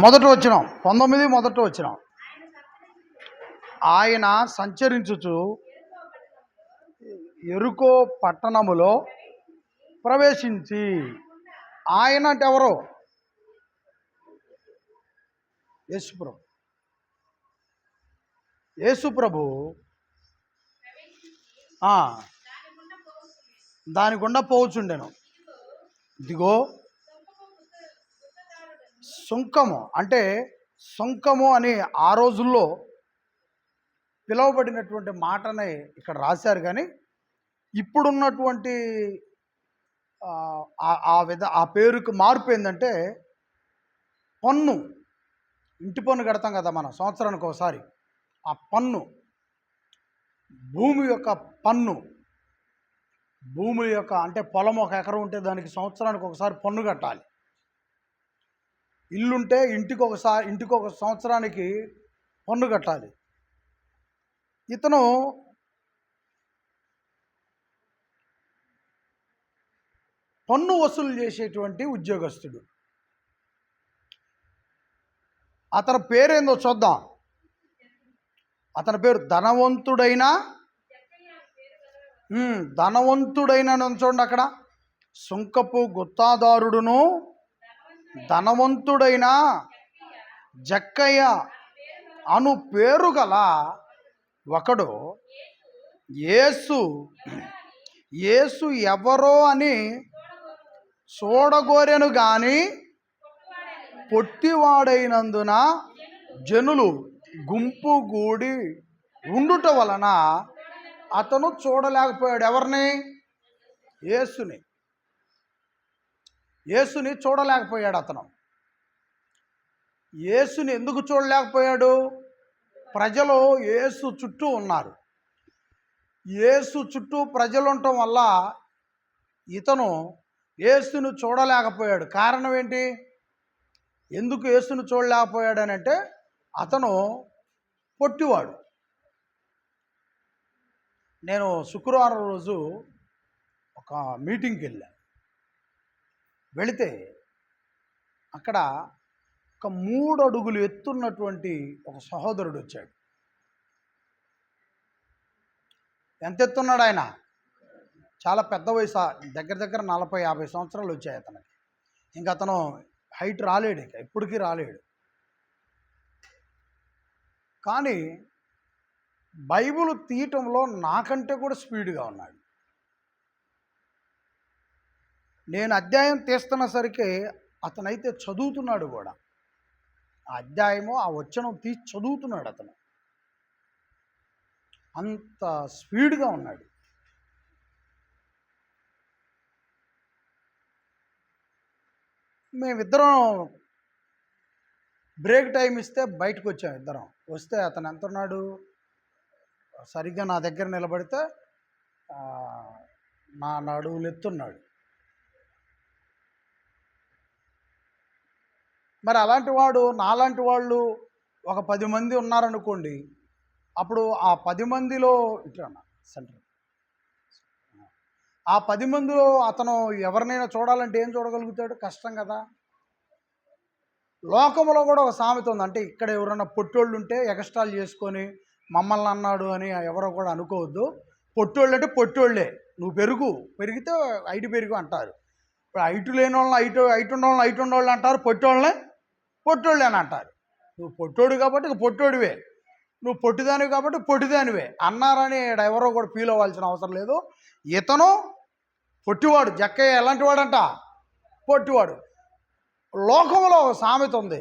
మొదటి వచనం 19 మొదటి వచనం. ఆయన సంచరించుచు యెరికో పట్టణములో ప్రవేశించి. ఆయన అంటే ఎవరు? యేసుప్రభు. యేసుప్రభు దాని గుండా పోవచ్చుండెను. ఇదిగో సుంకము అంటే సుంకము అని ఆ రోజుల్లో పిలువబడినటువంటి మాటనే ఇక్కడ రాశారు. కానీ ఇప్పుడున్నటువంటి ఆ పేరుకి మార్పు ఏంటంటే పన్ను. ఇంటి పన్ను కడతాం కదా మనం సంవత్సరానికి ఒకసారి. ఆ పన్ను, భూమి యొక్క పన్ను, భూమి యొక్క అంటే పొలం 1 ఎకరం ఉంటే దానికి సంవత్సరానికి ఒకసారి పన్ను కట్టాలి. ఇల్లుంటే ఇంటికి ఒక సంవత్సరానికి పన్ను కట్టాలి. ఇతను పన్ను వసూలు చేసేటువంటి ఉద్యోగస్తుడు. అతని పేరేందో చూద్దాం. అతని పేరు ధనవంతుడైన చూడండి అక్కడ, సుంకపు గుత్తాదారుడును ధనవంతుడైన జక్కయ్య అను పేరు గల ఒకడు యేసు ఎవరో అని చూడగోరెను గాని పొట్టివాడైనందున జనులు గుంపు గూడి ఉండుట వలన అతను చూడలేకపోయాడు. ఎవరిని? యేసుని చూడలేకపోయాడు. అతను యేసుని ఎందుకు చూడలేకపోయాడు? ప్రజలు యేసు చుట్టూ ఉన్నారు. యేసు చుట్టూ ప్రజలు ఉండటం వల్ల ఇతను యేసును చూడలేకపోయాడు. కారణం ఏంటి? ఎందుకు యేసును చూడలేకపోయాడు అని అంటే అతను పొట్టివాడు. నేను శుక్రవారం రోజు ఒక మీటింగ్కి వెళితే అక్కడ ఒక 3 అడుగులు ఎత్తున్నటువంటి ఒక సహోదరుడు వచ్చాడు. ఎంత ఎత్తున్నాడు ఆయన? చాలా పెద్ద వయసు, దగ్గర 40-50 సంవత్సరాలు వచ్చాయి అతనికి. ఇంకా అతను హైట్ రాలేడు, ఇక ఎప్పటికీ రాలేడు. కానీ బైబిల్ తీయటంలో నాకంటే కూడా స్పీడ్గా ఉన్నాడు. నేను అధ్యాయం తీస్తున్న సరికి అతనైతే చదువుతున్నాడు కూడా. ఆ అధ్యాయము ఆ వచనం తీసి చదువుతున్నాడు అతను. అంత స్పీడ్గా ఉన్నాడు. మేమిద్దరం బ్రేక్ టైం ఇస్తే బయటకు వచ్చాం. ఇద్దరం వస్తే అతను ఎంత ఉన్నాడు? సరిగ్గా నా దగ్గర నిలబడితే నా నడువులు ఎత్తున్నాడు. మరి అలాంటి వాడు, నాలాంటి వాళ్ళు ఒక 10 మంది ఉన్నారనుకోండి, అప్పుడు ఆ 10 మందిలో ఇట్లా సెంటర్, ఆ 10 మందిలో అతను ఎవరినైనా చూడాలంటే ఏం చూడగలుగుతాడు? కష్టం కదా. లోకంలో కూడా ఒక సామెత ఉంది. అంటే ఇక్కడ ఎవరైనా పొట్టోళ్ళు ఉంటే ఎగస్ట్రాలు చేసుకొని మమ్మల్ని అన్నాడు అని ఎవరో కూడా అనుకోవద్దు. పొట్టోళ్ళు అంటే పొట్టోళ్ళే. నువ్వు పెరిగితే హైట్ పెరుగు అంటారు. ఇప్పుడు హైట్ లేని వాళ్ళని హైట్ ఉన్న వాళ్ళని అంటారు, పొట్టోళ్ళే అని అంటారు. నువ్వు పొట్టోడు కాబట్టి ఇక పొట్టోడివే, నువ్వు పొట్టిదానివి కాబట్టి పొట్టిదానివే అన్నారని ఎవరో కూడా ఫీల్ అవ్వాల్సిన అవసరం లేదు. ఇతను పొట్టివాడు. జక్కయ్య ఎలాంటి వాడంట? పొట్టివాడు. లోకంలో సామెత ఉంది.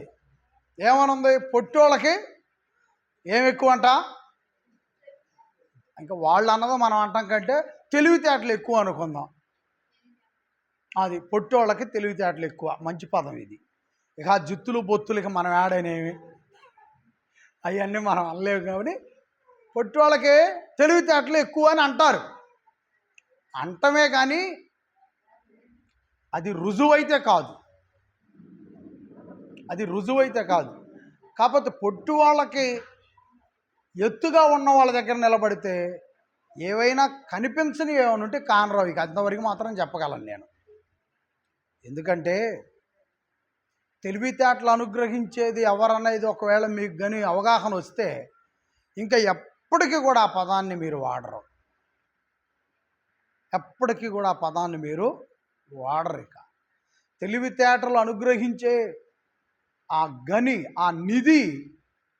ఏమనుంది? పొట్టోళ్ళకి ఏం ఎక్కువ అంట? ఇంకా వాళ్ళు అన్నదో మనం అంటాం కంటే తెలివితేటలు ఎక్కువ అనుకుందాం. అది పొట్టోళ్ళకి తెలివితేటలు ఎక్కువ. మంచి పదం ఇది. ఇక జుత్తులు బొత్తులకి మనం యాడనేవి అవన్నీ మనం అనలేవు. కాబట్టి పొట్టోళ్ళకి తెలివితేటలు ఎక్కువ అని అంటారు. అంటమే కానీ అది రుజువైతే కాదు. కాకపోతే పొట్టు వాళ్ళకి ఎత్తుగా ఉన్న వాళ్ళ దగ్గర నిలబడితే ఏవైనా కనిపించని ఏమైనా ఉంటే కానరావు. ఇక అంతవరకు మాత్రం చెప్పగలను నేను. ఎందుకంటే తెలివితేటలు అనుగ్రహించేది ఎవరనేది ఒకవేళ మీకు కానీ అవగాహన వస్తే ఇంకా ఎప్పటికీ కూడా ఆ పదాన్ని మీరు వాడరు. ఎప్పటికీ కూడా ఆ పదాన్ని మీరు వాడరు. ఇక తెలివితేటలు అనుగ్రహించే ఆ గని, ఆ నిధి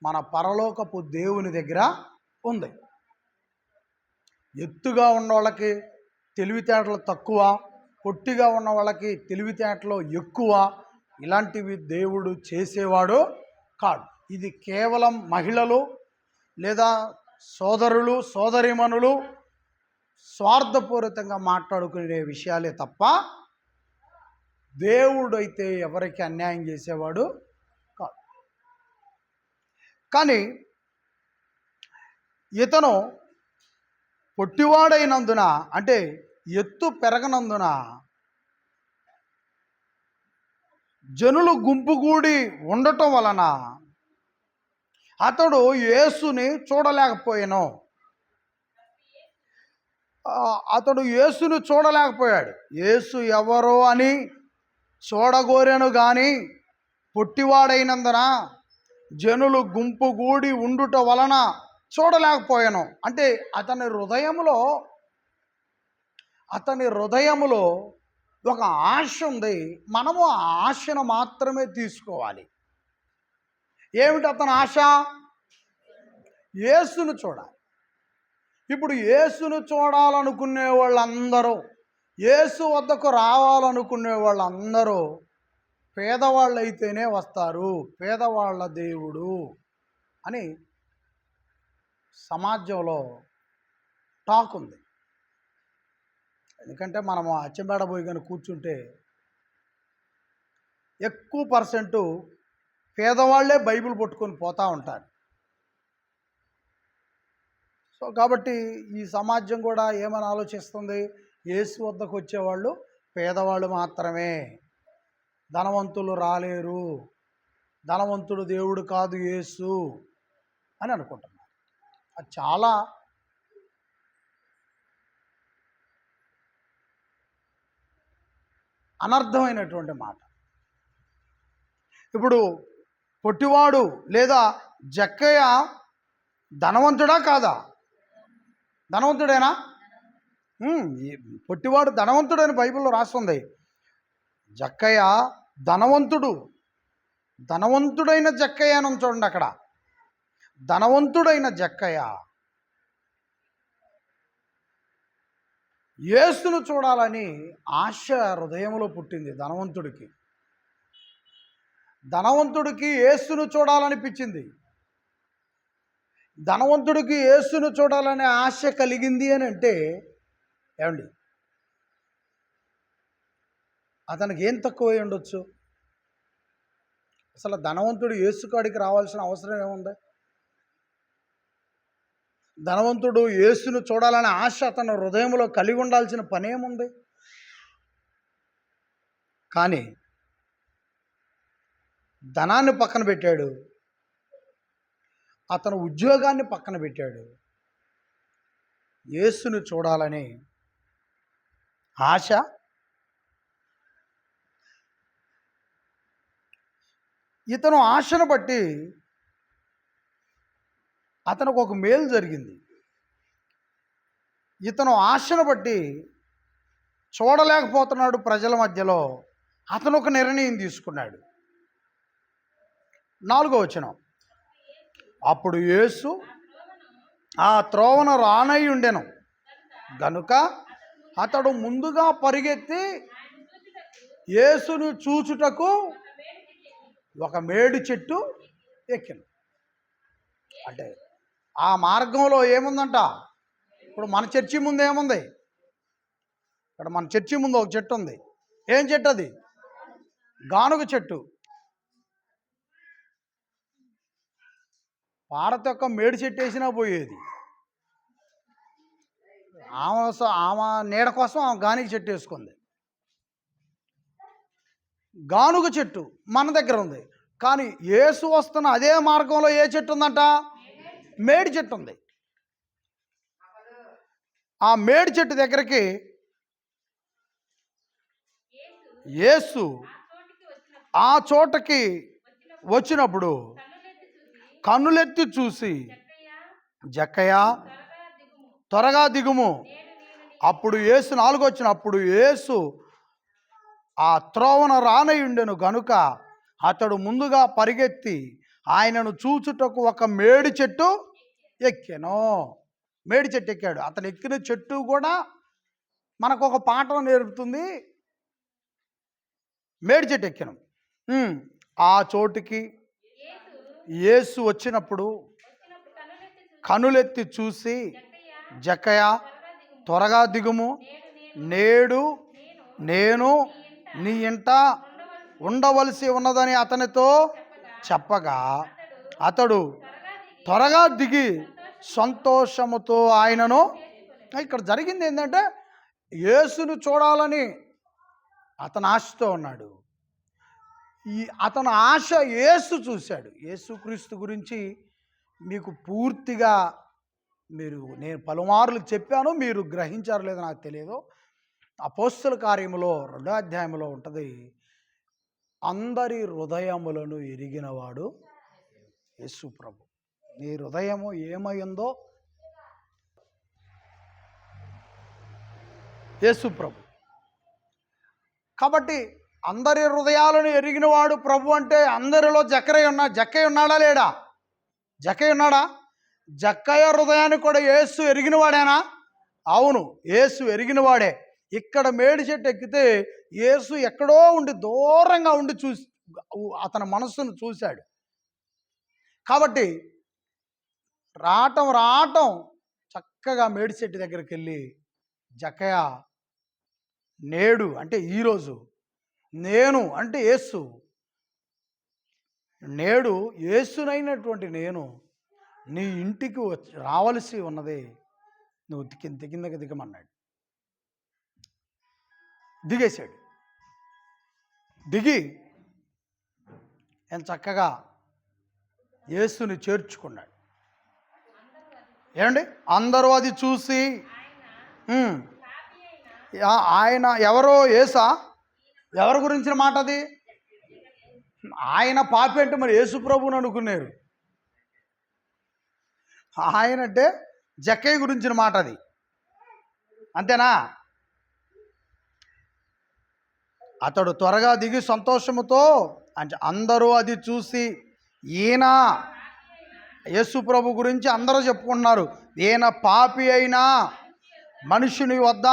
మన పరలోకపు దేవుని దగ్గర ఉంది. ఎత్తుగా ఉన్న వాళ్ళకి తెలివితేటలు తక్కువ, పొట్టిగా ఉన్న వాళ్ళకి తెలివితేటలు ఎక్కువ, ఇలాంటివి దేవుడు చేసేవాడు కాదు. ఇది కేవలం మహిళలు లేదా సోదరులు సోదరీమణులు స్వార్థపూరితంగా మాట్లాడుకునే విషయాలే తప్ప దేవుడైతే ఎవరికి అన్యాయం చేసేవాడు కాదు. కానీ ఇతను పొట్టివాడైనందున, అంటే ఎత్తు పెరగనందున జనులు గుంపుగూడి ఉండటం వలన అతడు యేసుని చూడలేకపోయాను. అతడు యేసును చూడలేకపోయాడు. యేసు ఎవరో అని చూడగోరెను కానీ పొట్టివాడైనందున జనులు గుంపుగూడి ఉండుట వలన చూడలేకపోయాను. అంటే అతని హృదయములో ఒక ఆశ ఉంది. మనము ఆ ఆశను మాత్రమే తీసుకోవాలి. ఏమిటి అతని ఆశ? యేసును చూడాలి. ఇప్పుడు యేసును చూడాలనుకునే వాళ్ళందరూ, యేసు వద్దకు రావాలనుకునే వాళ్ళందరూ పేదవాళ్ళు అయితేనే వస్తారు, పేదవాళ్ళ దేవుడు అని సమాజంలో టాక్ ఉంది. ఎందుకంటే మనము అచ్చంబేడ పోయి కానీ కూర్చుంటే ఎక్కువ పర్సెంటు పేదవాళ్లే బైబిల్ పట్టుకొని పోతూ ఉంటారు. సో కాబట్టి ఈ సమాజం కూడా ఏమని ఆలోచిస్తుంది? యేసు వద్దకు వచ్చేవాళ్ళు పేదవాళ్ళు మాత్రమే, ధనవంతులు రాలేరు, ధనవంతుడు దేవుడు కాదు యేసు అని అనుకుంటున్నారు. అది చాలా అనర్థమైనటువంటి మాట. ఇప్పుడు పొట్టివాడు లేదా జక్కయ్య ధనవంతుడా కాదా? ధనవంతుడేనా? పొట్టివాడు ధనవంతుడని బైబిల్లో రాస్తుంది. జక్కయ్య ధనవంతుడు, ధనవంతుడైన జక్కయ్య అని చూడండి అక్కడ. ధనవంతుడైన జక్కయ్య యేసును చూడాలని ఆశ హృదయంలో పుట్టింది ధనవంతుడికి యేసును చూడాలనిపించింది. ధనవంతుడికి యేసును చూడాలనే ఆశ కలిగింది అని అంటే ఏమండి, అతనికి ఏం తక్కువై ఉండొచ్చు? అసలు ధనవంతుడు యేసు కాడికి రావాల్సిన అవసరం ఏముంది? ధనవంతుడు యేసును చూడాలనే ఆశ అతను హృదయంలో కలిగి ఉండాల్సిన పని ఏముంది? కానీ ధనాన్ని పక్కన పెట్టాడు, అతను ఉద్యోగాన్ని పక్కన పెట్టాడు, యేసును చూడాలని ఆశ. ఇతను ఆశను బట్టి అతనికి ఒక మేలు జరిగింది. ఇతను ఆశను బట్టి చూడలేకపోతున్నాడు ప్రజల మధ్యలో, అతను ఒక నిర్ణయం తీసుకున్నాడు. 4వ వచనం, అప్పుడు యేసు ఆ త్రోవను రానై ఉండెను గనుక అతడు ముందుగా పరిగెత్తి యేసును చూచుటకు ఒక మేడి చెట్టు ఎక్కాను. అంటే ఆ మార్గంలో ఏముందంట? ఇప్పుడు మన చర్చి ముందు ఏముంది? ఇక్కడ మన చర్చి ముందు ఒక చెట్టు ఉంది. ఏం చెట్టు అది? గానుగ చెట్టు. భారత యొక్క మేడి చెట్టు వేసినా పోయేది. ఆమె నీడ కోసం ఆమె గానుగ చెట్టు వేసుకుంది. గానుగ చెట్టు మన దగ్గర ఉంది. కానీ యేసు వస్తున్న అదే మార్గంలో ఏ చెట్టు ఉందంట? మేడి చెట్టు ఉంది. ఆ మేడి చెట్టు దగ్గరికి యేసు ఆ చోటకి వచ్చినప్పుడు కన్నులెత్తి చూసి, జక్కయ్య త్వరగా దిగుము. అప్పుడు యేసు 4 వచ్చినప్పుడు యేసు ఆ త్రోవన రానయుండెను గనుక అతడు ముందుగా పరిగెత్తి ఆయనను చూచుటకు ఒక మేడి చెట్టు ఎక్కెను. మేడి చెట్టు ఎక్కాడు. అతను ఎక్కిన చెట్టు కూడా మనకు ఒక పాఠం నేర్పుతుంది. మేడి చెట్టు ఎక్కాను. ఆ చోటుకి యేసు వచ్చినప్పుడు కనులెత్తి చూసి, జక్కయ్య త్వరగా దిగుము, నేడు నేను నీ ఇంట ఉండవలసి ఉన్నదని అతనితో చెప్పగా అతడు త్వరగా దిగి సంతోషముతో ఆయనను. ఇక్కడ జరిగింది ఏంటంటే, యేసును చూడాలని అతను ఆశతో ఉన్నాడు. అతను ఆశ యేసు చూశాడు. యేసుక్రీస్తు గురించి మీకు పూర్తిగా నేను పలుమార్లు చెప్పాను, మీరు గ్రహించారు లేదో నాకు తెలియదు. అపోస్తల కార్యములో 2వ అధ్యాయంలో ఉంటుంది, అందరి హృదయములను ఎరిగినవాడు యేసు ప్రభు. నీ హృదయము ఏమైందో యేసు ప్రభు. కాబట్టి అందరి హృదయాలను ఎరిగినవాడు ప్రభు అంటే అందరిలో జక్కయ్య ఉన్నాడా లేడా? జక్కయ్య ఉన్నాడా? జక్కయ్య హృదయాన్ని కూడా యేసు ఎరిగినవాడేనా? అవును, యేసు ఎరిగినవాడే. ఇక్కడ మేడి చెట్టు ఎక్కితే యేసు ఎక్కడో ఉండి దూరంగా ఉండి చూసి అతని మనస్సును చూశాడు. కాబట్టి రావటం చక్కగా మేడి చెట్టు దగ్గరికి వెళ్ళి, జక్కయ్య నేడు అంటే ఈరోజు, నేను అంటే యేసు, నేడు యేసునైనటువంటి నేను నీ ఇంటికి రావలసి ఉన్నది, నువ్వు కిందకి దిగమన్నాడు. దిగేశాడు. దిగి ఎంత చక్కగా యేసుని చేర్చుకున్నాడు. ఏమండి, అందరూ అది చూసి ఆయన ఎవరో యేసా? ఎవరి గురించిన మాట అది? ఆయన పాపి అంటే మరి యేసు ప్రభువుని అనుకున్నారు. ఆయన అంటే జక్కయ్య గురించిన మాట అది, అంతేనా? అతడు త్వరగా దిగి సంతోషముతో అంటే అందరూ అది చూసి, ఈయన యేసు ప్రభు గురించి అందరూ చెప్పుకుంటున్నారు, ఈయన పాపి అయినా మనుషుని వద్ద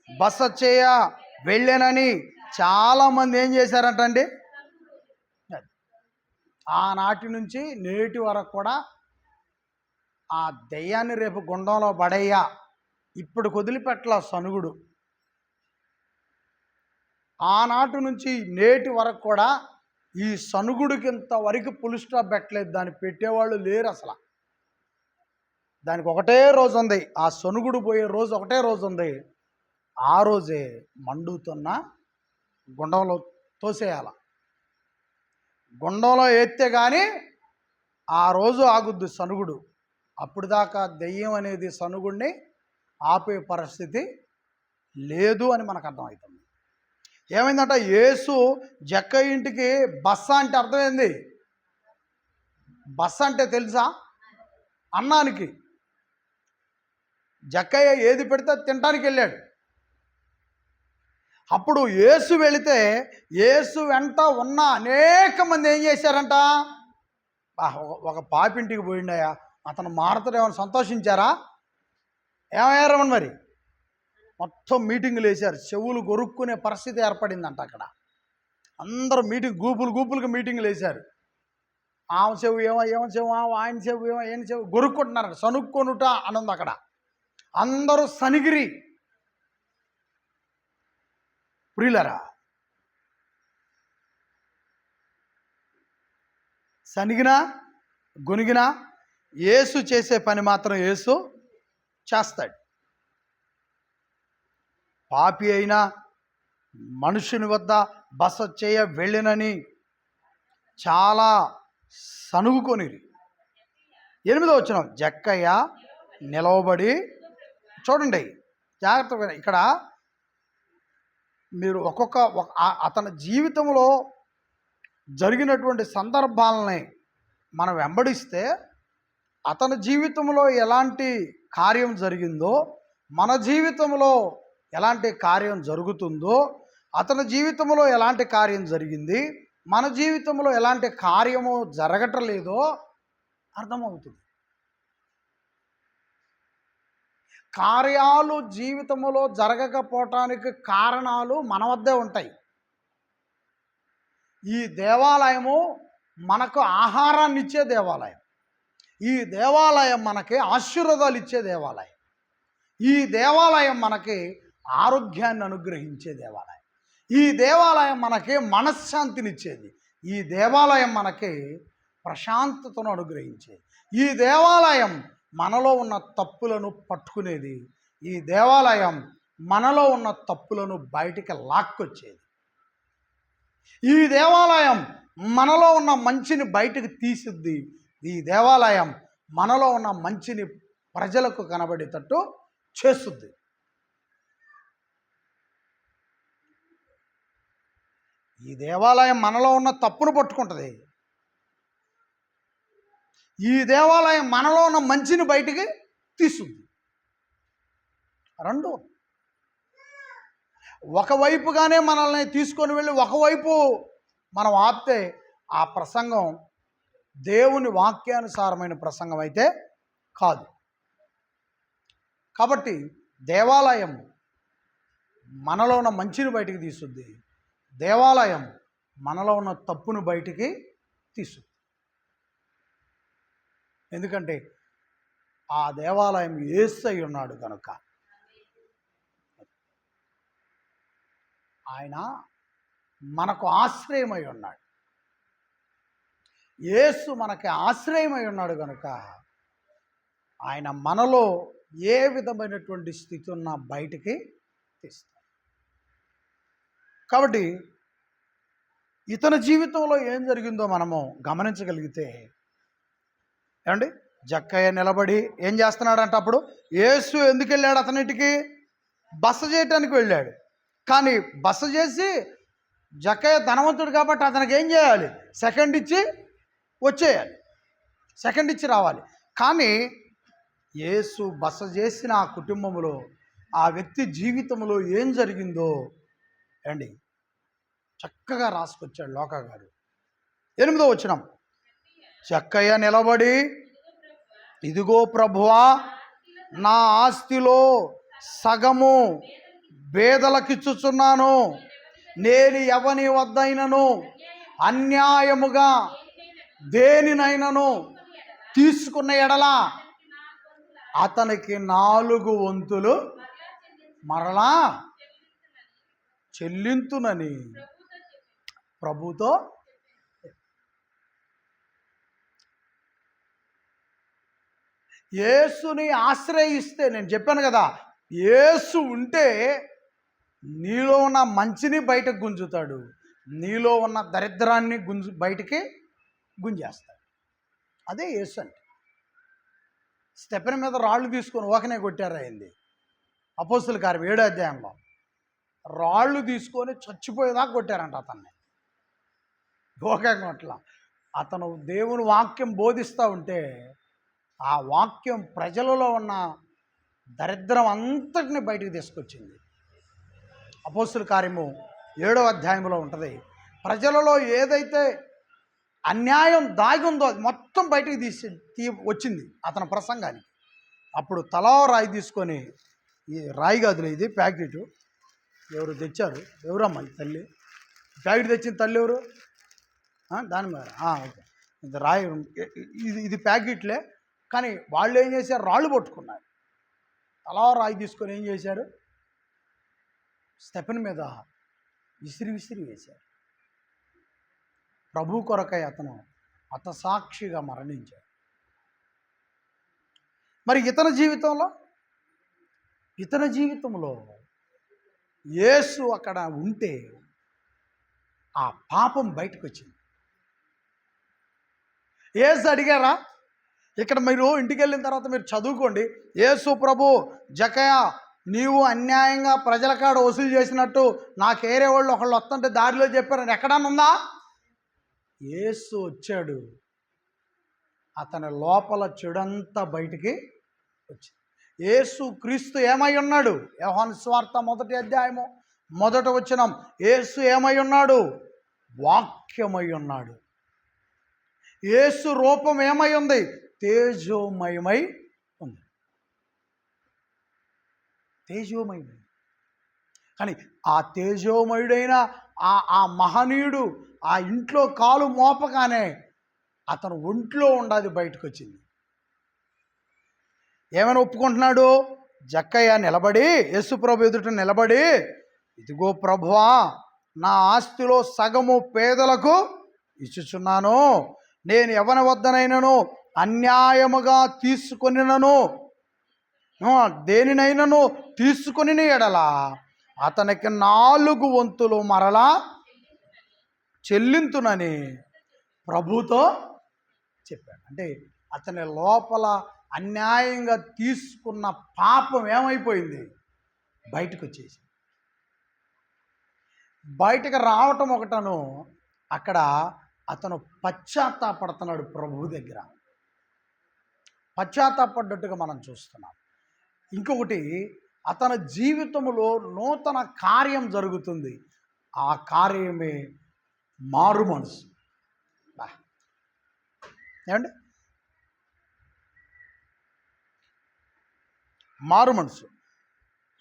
బస చేయ వెళ్ళానని చాలామంది ఏం చేశారంటండి. ఆనాటి నుంచి నేటి వరకు కూడా ఆ దెయ్యాన్ని రేపు గుండంలో పడేయ్యా, ఇప్పుడు వదిలిపెట్టల సనుగుడు. ఆనాటి నుంచి నేటి వరకు కూడా ఈ సనుగుడికి ఇంతవరకు పులి స్టాప్ పెట్టలేదు. దాన్ని పెట్టేవాళ్ళు లేరు అసలు. దానికి ఒకటే రోజు ఉంది, ఆ సనుగుడు పోయే రోజు ఒకటే రోజు ఉంది. ఆ రోజే మండుతున్న గుండంలో తోసేయాల. గుండంలో ఎత్తే కానీ ఆ రోజు ఆగుద్ది సనుగుడు. అప్పుడు దాకా దెయ్యం అనేది సనుగుడిని ఆపే పరిస్థితి లేదు అని మనకు అర్థమవుతుంది. ఏమైందంట, యేసు జక్కయ్య ఇంటికి బస్స అంటే అర్థమైంది. బస్స అంటే తెలుసా? అన్నానికి. జక్కయ్య ఏది పెడితే తినడానికి వెళ్ళాడు. అప్పుడు యేసు వెళితే యేసు వెంట ఉన్న అనేక మంది ఏం చేశారంట, ఒక పాపింటికి పోయిండయా, అతను మారుతాడేమని సంతోషించారా? ఏమయ్యారమని మరి మొత్తం మీటింగులు వేశారు. చెవులు గొరుక్కునే పరిస్థితి ఏర్పడిందంట అక్కడ. అందరూ గూపులుగా మీటింగులు వేశారు. ఆమె చెవు ఏమో ఆయన చెవు ఏమో ఆయన చెవు గొరుక్కుంటున్నారు. సనుక్కొనుట అని ఉంది అక్కడ. అందరూ సనిగిరి. ప్రియులరా, సనిగినా గొనిగినా యేసు చేసే పని మాత్రం యేసు చేస్తాడు. పాపి అయినా మనుషుని వద్ద బస చేయ వెళ్ళినని చాలా సనుగుకొనిరి. 8వ వచనం, జక్కయ్య నిలవబడి, చూడండి జాగ్రత్తగా, ఇక్కడ మీరు అతని జీవితంలో జరిగినటువంటి సందర్భాలని మనం వెంబడిస్తే అతని జీవితంలో ఎలాంటి కార్యం జరిగిందో మన జీవితంలో ఎలాంటి కార్యం జరుగుతుందో, అతని జీవితంలో ఎలాంటి కార్యం జరిగింది, మన జీవితంలో ఎలాంటి కార్యము జరగటం లేదో అర్థమవుతుంది. కార్యాలు జీవితంలో జరగకపోవటానికి కారణాలు మన వద్దే ఉంటాయి. ఈ దేవాలయము మనకు ఆహారాన్ని ఇచ్చే దేవాలయం. ఈ దేవాలయం మనకి ఆశీర్వాదాలు ఇచ్చే దేవాలయం. ఈ దేవాలయం మనకి ఆరోగ్యాన్ని అనుగ్రహించే దేవాలయం. ఈ దేవాలయం మనకి మనశ్శాంతినిచ్చేది. ఈ దేవాలయం మనకి ప్రశాంతతను అనుగ్రహించేది. ఈ దేవాలయం మనలో ఉన్న తప్పులను పట్టుకునేది. ఈ దేవాలయం మనలో ఉన్న తప్పులను బయటికి లాక్కొచ్చేది. ఈ దేవాలయం మనలో ఉన్న మంచిని బయటకు తీసిద్ది. ఈ దేవాలయం మనలో ఉన్న మంచిని ప్రజలకు కనబడేటట్టు చేస్తుంది. ఈ దేవాలయం మనలో ఉన్న తప్పును పట్టుకుంటుంది. ఈ దేవాలయం మనలో ఉన్న మంచిని బయటికి తీస్తుంది. రెండు ఒకవైపుగానే మనల్ని తీసుకొని వెళ్ళి ఒకవైపు మనం ఆపితే ఆ ప్రసంగం దేవుని వాక్యానుసారమైన ప్రసంగం అయితే కాదు. కాబట్టి దేవాలయం మనలో ఉన్న మంచిని బయటికి తీస్తుంది. దేవాలయం మనలో ఉన్న తప్పును బయటికి తీస్తుంది. ఎందుకంటే ఆ దేవాలయం యేసై ఉన్నాడు కనుక. ఆయన మనకు ఆశ్రయమై ఉన్నాడు. యేసు మనకి ఆశ్రయమై ఉన్నాడు కనుక ఆయన మనలో ఏ విధమైనటువంటి స్థితి ఉన్నా బయటికి తీస్తాడు. కాబట్టి ఇతని జీవితంలో ఏం జరిగిందో మనము గమనించగలిగితే, ఏమండి, జక్కయ్య నిలబడి ఏం చేస్తున్నాడంట? అప్పుడు యేసు ఎందుకు వెళ్ళాడు? అతనింటికి బస చేయటానికి వెళ్ళాడు. కానీ బస చేసి జక్కయ్య ధనవంతుడు కాబట్టి అతనికి ఏం చేయాలి? సెకండ్ ఇచ్చి వచ్చేయాలి, సెకండ్ ఇచ్చి రావాలి. కానీ యేసు బస చేసిన ఆ కుటుంబంలో ఆ వ్యక్తి జీవితంలో ఏం జరిగిందో అండి చక్కగా రాసుకొచ్చాడు లోకా గారు. 8వ వచనం, జక్కయ్య నిలబడి, ఇదిగో ప్రభువా, నా ఆస్తిలో సగము పేదలకిచ్చుచున్నాను. నేను ఎవని వద్దైనను అన్యాయముగా దేనినైనను తీసుకున్న ఎడల అతనికి 4 వంతులు మరలా చెల్లింతునని ప్రభుతో. యేసుని ఆశ్రయిస్తే, నేను చెప్పాను కదా, యేసు ఉంటే నీలో ఉన్న మంచిని బయటకు గుంజుతాడు, నీలో ఉన్న దరిద్రాన్ని బయటికి గుంజేస్తాడు. అదే యేసు అంటే. స్టెఫెను మీద రాళ్ళు తీసుకొని ఒకనే కొట్టారు అయింది. అపోస్తుల కార్యం 7వ అధ్యాయంలో రాళ్ళు తీసుకొని చచ్చిపోయేదాకా కొట్టారంట అతన్ని. అట్లా అతను దేవుని వాక్యం బోధిస్తూ ఉంటే ఆ వాక్యం ప్రజలలో ఉన్న దరిద్రం అంతటిని బయటికి తీసుకొచ్చింది. అపోస్తుల కార్యము 7వ అధ్యాయంలో ఉంటుంది. ప్రజలలో ఏదైతే అన్యాయం దాగి ఉందో అది మొత్తం బయటికి వచ్చింది అతని ప్రసంగానికి. అప్పుడు తలా రాయి తీసుకొని, ఈ రాయి గదులు ఇది ప్యాకెట్ ఎవరు తెచ్చారు? ఎవరమ్మా ఈ తల్లి? ప్యాకెట్ తెచ్చిన తల్లి ఎవరు? దాని మీద ఓకే, ఇది రాయి, ఇది ప్యాకెట్లే. కానీ వాళ్ళు ఏం చేశారు? రాళ్ళు పట్టుకున్నారు. తలా రాయి తీసుకొని ఏం చేశారు? స్టెఫెను మీద విసిరి విసిరి వేశారు. ప్రభు కొరకై అతను హతసాక్షిగా మరణించాడు. మరి ఇతని జీవితంలో యేసు అక్కడ ఉంటే ఆ పాపం బయటకు వచ్చింది. యేసు అడిగారా? ఇక్కడ మీరు ఇంటికి వెళ్ళిన తర్వాత మీరు చదువుకోండి. యేసు ప్రభు, జక్కయ్య, నీవు అన్యాయంగా ప్రజల కాడ వసూలు చేసినట్టు నాకు ఏరే వాళ్ళు ఒకళ్ళు వస్తుంటే దారిలో చెప్పారని ఎక్కడన్నా ఉందా? యేసు వచ్చాడు, అతని లోపల చెడంతా బయటికి వచ్చింది. యేసు క్రీస్తు ఏమై ఉన్నాడు? యోహాను సువార్త 1వ అధ్యాయము 1వ వచనం, యేసు ఏమై ఉన్నాడు? వాక్యమై ఉన్నాడు. యేసు రూపం ఏమై ఉంది? తేజోమయమై ఉంది. తేజోమయమై. కానీ ఆ తేజోమయుడైన ఆ మహనీయుడు ఆ ఇంట్లో కాలు మోపగానే అతను ఒంట్లో ఉండదు బయటకు వచ్చింది. ఏమని ఒప్పుకుంటున్నాడు? జక్కయ్య నిలబడి, యేసుప్రభు ఎదుట నిలబడి, ఇదిగో ప్రభువా, నా ఆస్తిలో సగము పేదలకు ఇచ్చుచున్నాను. నేను ఎవరి వద్దనైనను అన్యాయముగా తీసుకొనినను, దేనినైనను తీసుకొని ఎడల అతనికి 4 వంతులు మరలా చెల్లింతునని ప్రభుతో చెప్పాడు. అంటే అతని లోపల అన్యాయంగా తీసుకున్న పాపం ఏమైపోయింది? బయటకు వచ్చేసి, బయటకు రావటం ఒకటను, అక్కడ అతను పశ్చాత్తాపడుతున్నాడు. ప్రభువు దగ్గర పశ్చాత్తాపడ్డట్టుగా మనం చూస్తున్నాం. ఇంకొకటి, అతని జీవితంలో నూతన కార్యం జరుగుతుంది. ఆ కార్యమే మారు మనసు. ఏమండి? మారు మనసు.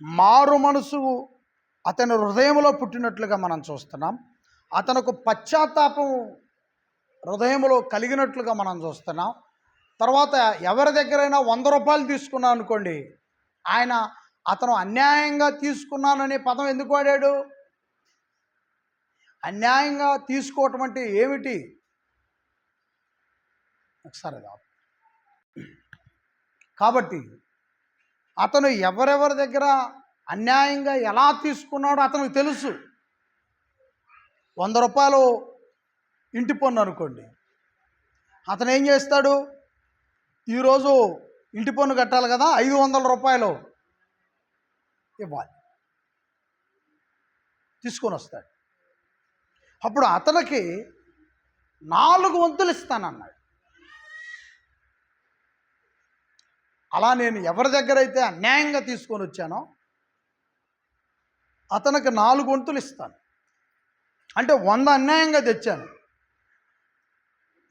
మారు మనసు అతని హృదయంలో పుట్టినట్లుగా మనం చూస్తున్నాం. అతనికి పశ్చాత్తాపం హృదయంలో కలిగినట్లుగా మనం చూస్తున్నాం. తర్వాత ఎవరి దగ్గరైనా 100 రూపాయలు తీసుకున్నాను అనుకోండి, అతను అన్యాయంగా తీసుకున్నాననే పదం ఎందుకు వాడాడు? అన్యాయంగా తీసుకోవటం అంటే ఏమిటి? ఒకసారి కాబట్టి అతను ఎవరెవరి దగ్గర అన్యాయంగా ఎలా తీసుకున్నాడో అతనికి తెలుసు. 100 రూపాయలు ఇంటి పన్ను అనుకోండి, అతను ఏం చేస్తాడు? ఈరోజు ఇంటి పన్ను కట్టాలి కదా, 500 రూపాయలు ఇవ్వాలి, తీసుకొని వస్తాడు. అప్పుడు అతనికి 4 వంతులు ఇస్తానన్నాడు. అలా నేను ఎవరి దగ్గర అయితే అన్యాయంగా తీసుకొని వచ్చానో అతనికి 4 వంతులు ఇస్తాను. అంటే 100 అన్యాయంగా తెచ్చాను,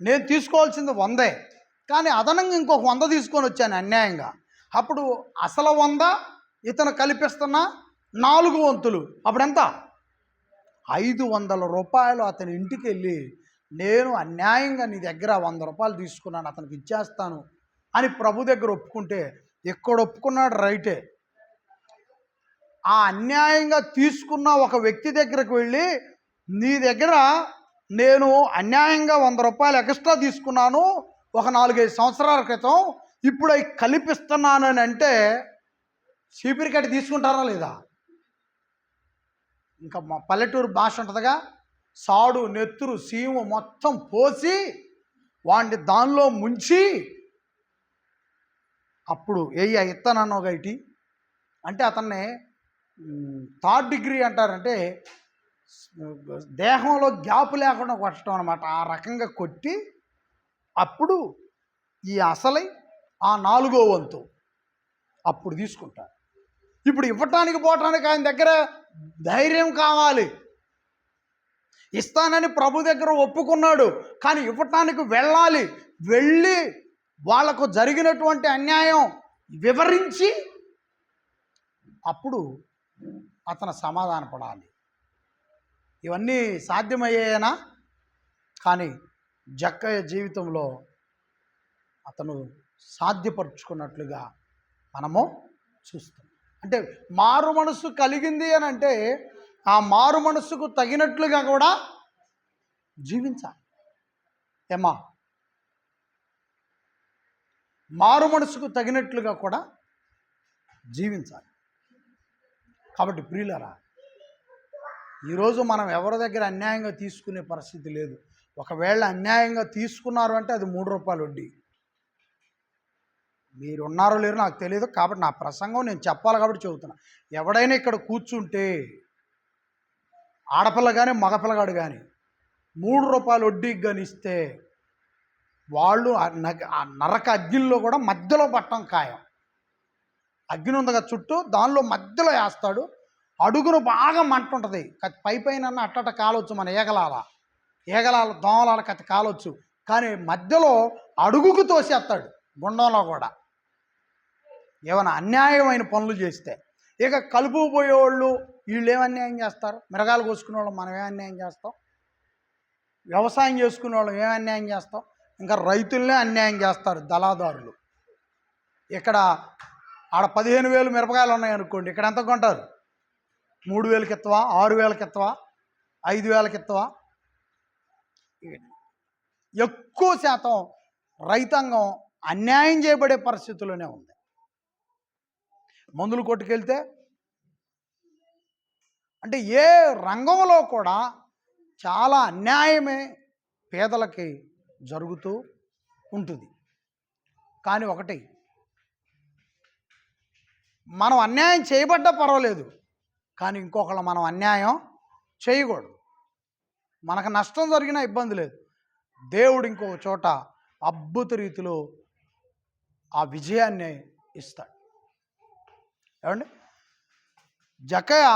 నేను తీసుకోవాల్సింది 100, కానీ అదనంగా ఇంకొక 100 తీసుకొని వచ్చాను అన్యాయంగా. అప్పుడు అసలు 100 ఇతను కల్పిస్తున్న 4 వంతులు, అప్పుడు ఎంత? 500 రూపాయలు అతని ఇంటికి వెళ్ళి, నేను అన్యాయంగా నీ దగ్గర 100 రూపాయలు తీసుకున్నాను, అతనికి ఇచ్చేస్తాను అని ప్రభు దగ్గర ఒప్పుకుంటే, ఎక్కడ ఒప్పుకున్నాడు రైటే. ఆ అన్యాయంగా తీసుకున్న ఒక వ్యక్తి దగ్గరకు వెళ్ళి, నీ దగ్గర నేను అన్యాయంగా 100 రూపాయలు ఎక్స్ట్రా తీసుకున్నాను ఒక 4-5 సంవత్సరాల క్రితం, ఇప్పుడు అవి కల్పిస్తున్నాను అని అంటే చీపిరికట్టి తీసుకుంటారా లేదా? ఇంకా మా పల్లెటూరు భాష ఉంటుందిగా, సాడు నెత్తురు సీము మొత్తం పోసి వాడిని దానిలో ముంచి అప్పుడు ఇస్తానన్న ఒక ఐటి అంటే అతన్ని 3rd డిగ్రీ అంటారంటే దేహంలో గ్యాప్ లేకుండా కొట్టడం అనమాట. ఆ రకంగా కొట్టి అప్పుడు ఈ అసలై ఆ 4వ వంతు అప్పుడు తీసుకుంటారు. ఇప్పుడు ఇవ్వటానికి పోవటానికి ఆయన దగ్గర ధైర్యం కావాలి. ఇస్తానని ప్రభు దగ్గర ఒప్పుకున్నాడు, కానీ ఇవ్వటానికి వెళ్ళాలి. వెళ్ళి వాళ్లకు జరిగినటువంటి అన్యాయం వివరించి అప్పుడు అతను సమాధానపడాలి. ఇవన్నీ సాధ్యమయ్యాయనా? కానీ జక్కయ్య జీవితంలో అతను సాధ్యపరుచుకున్నట్లుగా మనము చూస్తాం. అంటే మారు మనసు కలిగింది అని అంటే ఆ మారు మనసుకు తగినట్లుగా కూడా జీవించాలి. ఏమా? మారు మనసుకు తగినట్లుగా కూడా జీవించాలి. కాబట్టి ప్రియులారా, ఈరోజు మనం ఎవరి దగ్గర అన్యాయంగా తీసుకునే పరిస్థితి లేదు. ఒకవేళ అన్యాయంగా తీసుకున్నారు అంటే అది 3 రూపాయలు వడ్డీ. మీరు ఉన్నారో లేరో నాకు తెలియదు, కాబట్టి నా ప్రసంగం నేను చెప్పాలి కాబట్టి చెబుతున్నా. ఎవడైనా ఇక్కడ కూర్చుంటే, ఆడపిల్ల కానీ మగపిల్లగాడు కానీ, రூపాయలు వడ్డీకి గనిస్తే వాళ్ళు ఆ నరక అగ్నిలో కూడా మధ్యలో పట్టం ఖాయం. అగ్ని ఉందిగా చుట్టూ, దానిలో మధ్యలో వేస్తాడు. అడుగును బాగా మంట ఉంటుంది, పై పైన అట్టట కాలవచ్చు, మన ఏగలాల దోమలాల కత్తి కాలవచ్చు, కానీ మధ్యలో అడుగుకు తోసేస్తాడు గుండంలో కూడా, ఏమైనా అన్యాయమైన పనులు చేస్తే. ఇక కలుపు పోయేవాళ్ళు వీళ్ళు ఏం అన్యాయం చేస్తారు? మిరగాలు కోసుకునే వాళ్ళు మనం ఏం అన్యాయం చేస్తాం? వ్యవసాయం చేసుకునే వాళ్ళు ఏం అన్యాయం చేస్తాం? ఇంకా రైతులనే అన్యాయం చేస్తారు దళాదారులు. ఇక్కడ ఆడ 15,000 మిరపకాయలు ఉన్నాయనుకోండి, ఇక్కడ ఎంత కొంటారు? 3,000కి ఇత్తవా, 6,000కి ఇత్తవా, 5,000కి ఇత్తవా? ఎక్కువ శాతం రైతాంగం అన్యాయం చేయబడే పరిస్థితుల్లోనే ఉంది. మందులు కొట్టుకెళ్తే అంటే ఏ రంగంలో కూడా చాలా అన్యాయమే పేదలకి జరుగుతూ ఉంటుంది. కానీ ఒకటి, మనం అన్యాయం చేయబడ్డా పర్వాలేదు, కానీ ఇంకొకళ్ళు మనం అన్యాయం చేయకూడదు. మనకు నష్టం జరిగినా ఇబ్బంది లేదు, దేవుడు ఇంకొక చోట అద్భుత రీతిలో ఆ విజయాన్ని ఇస్తాడు. ఏమండి, జక్కయ్య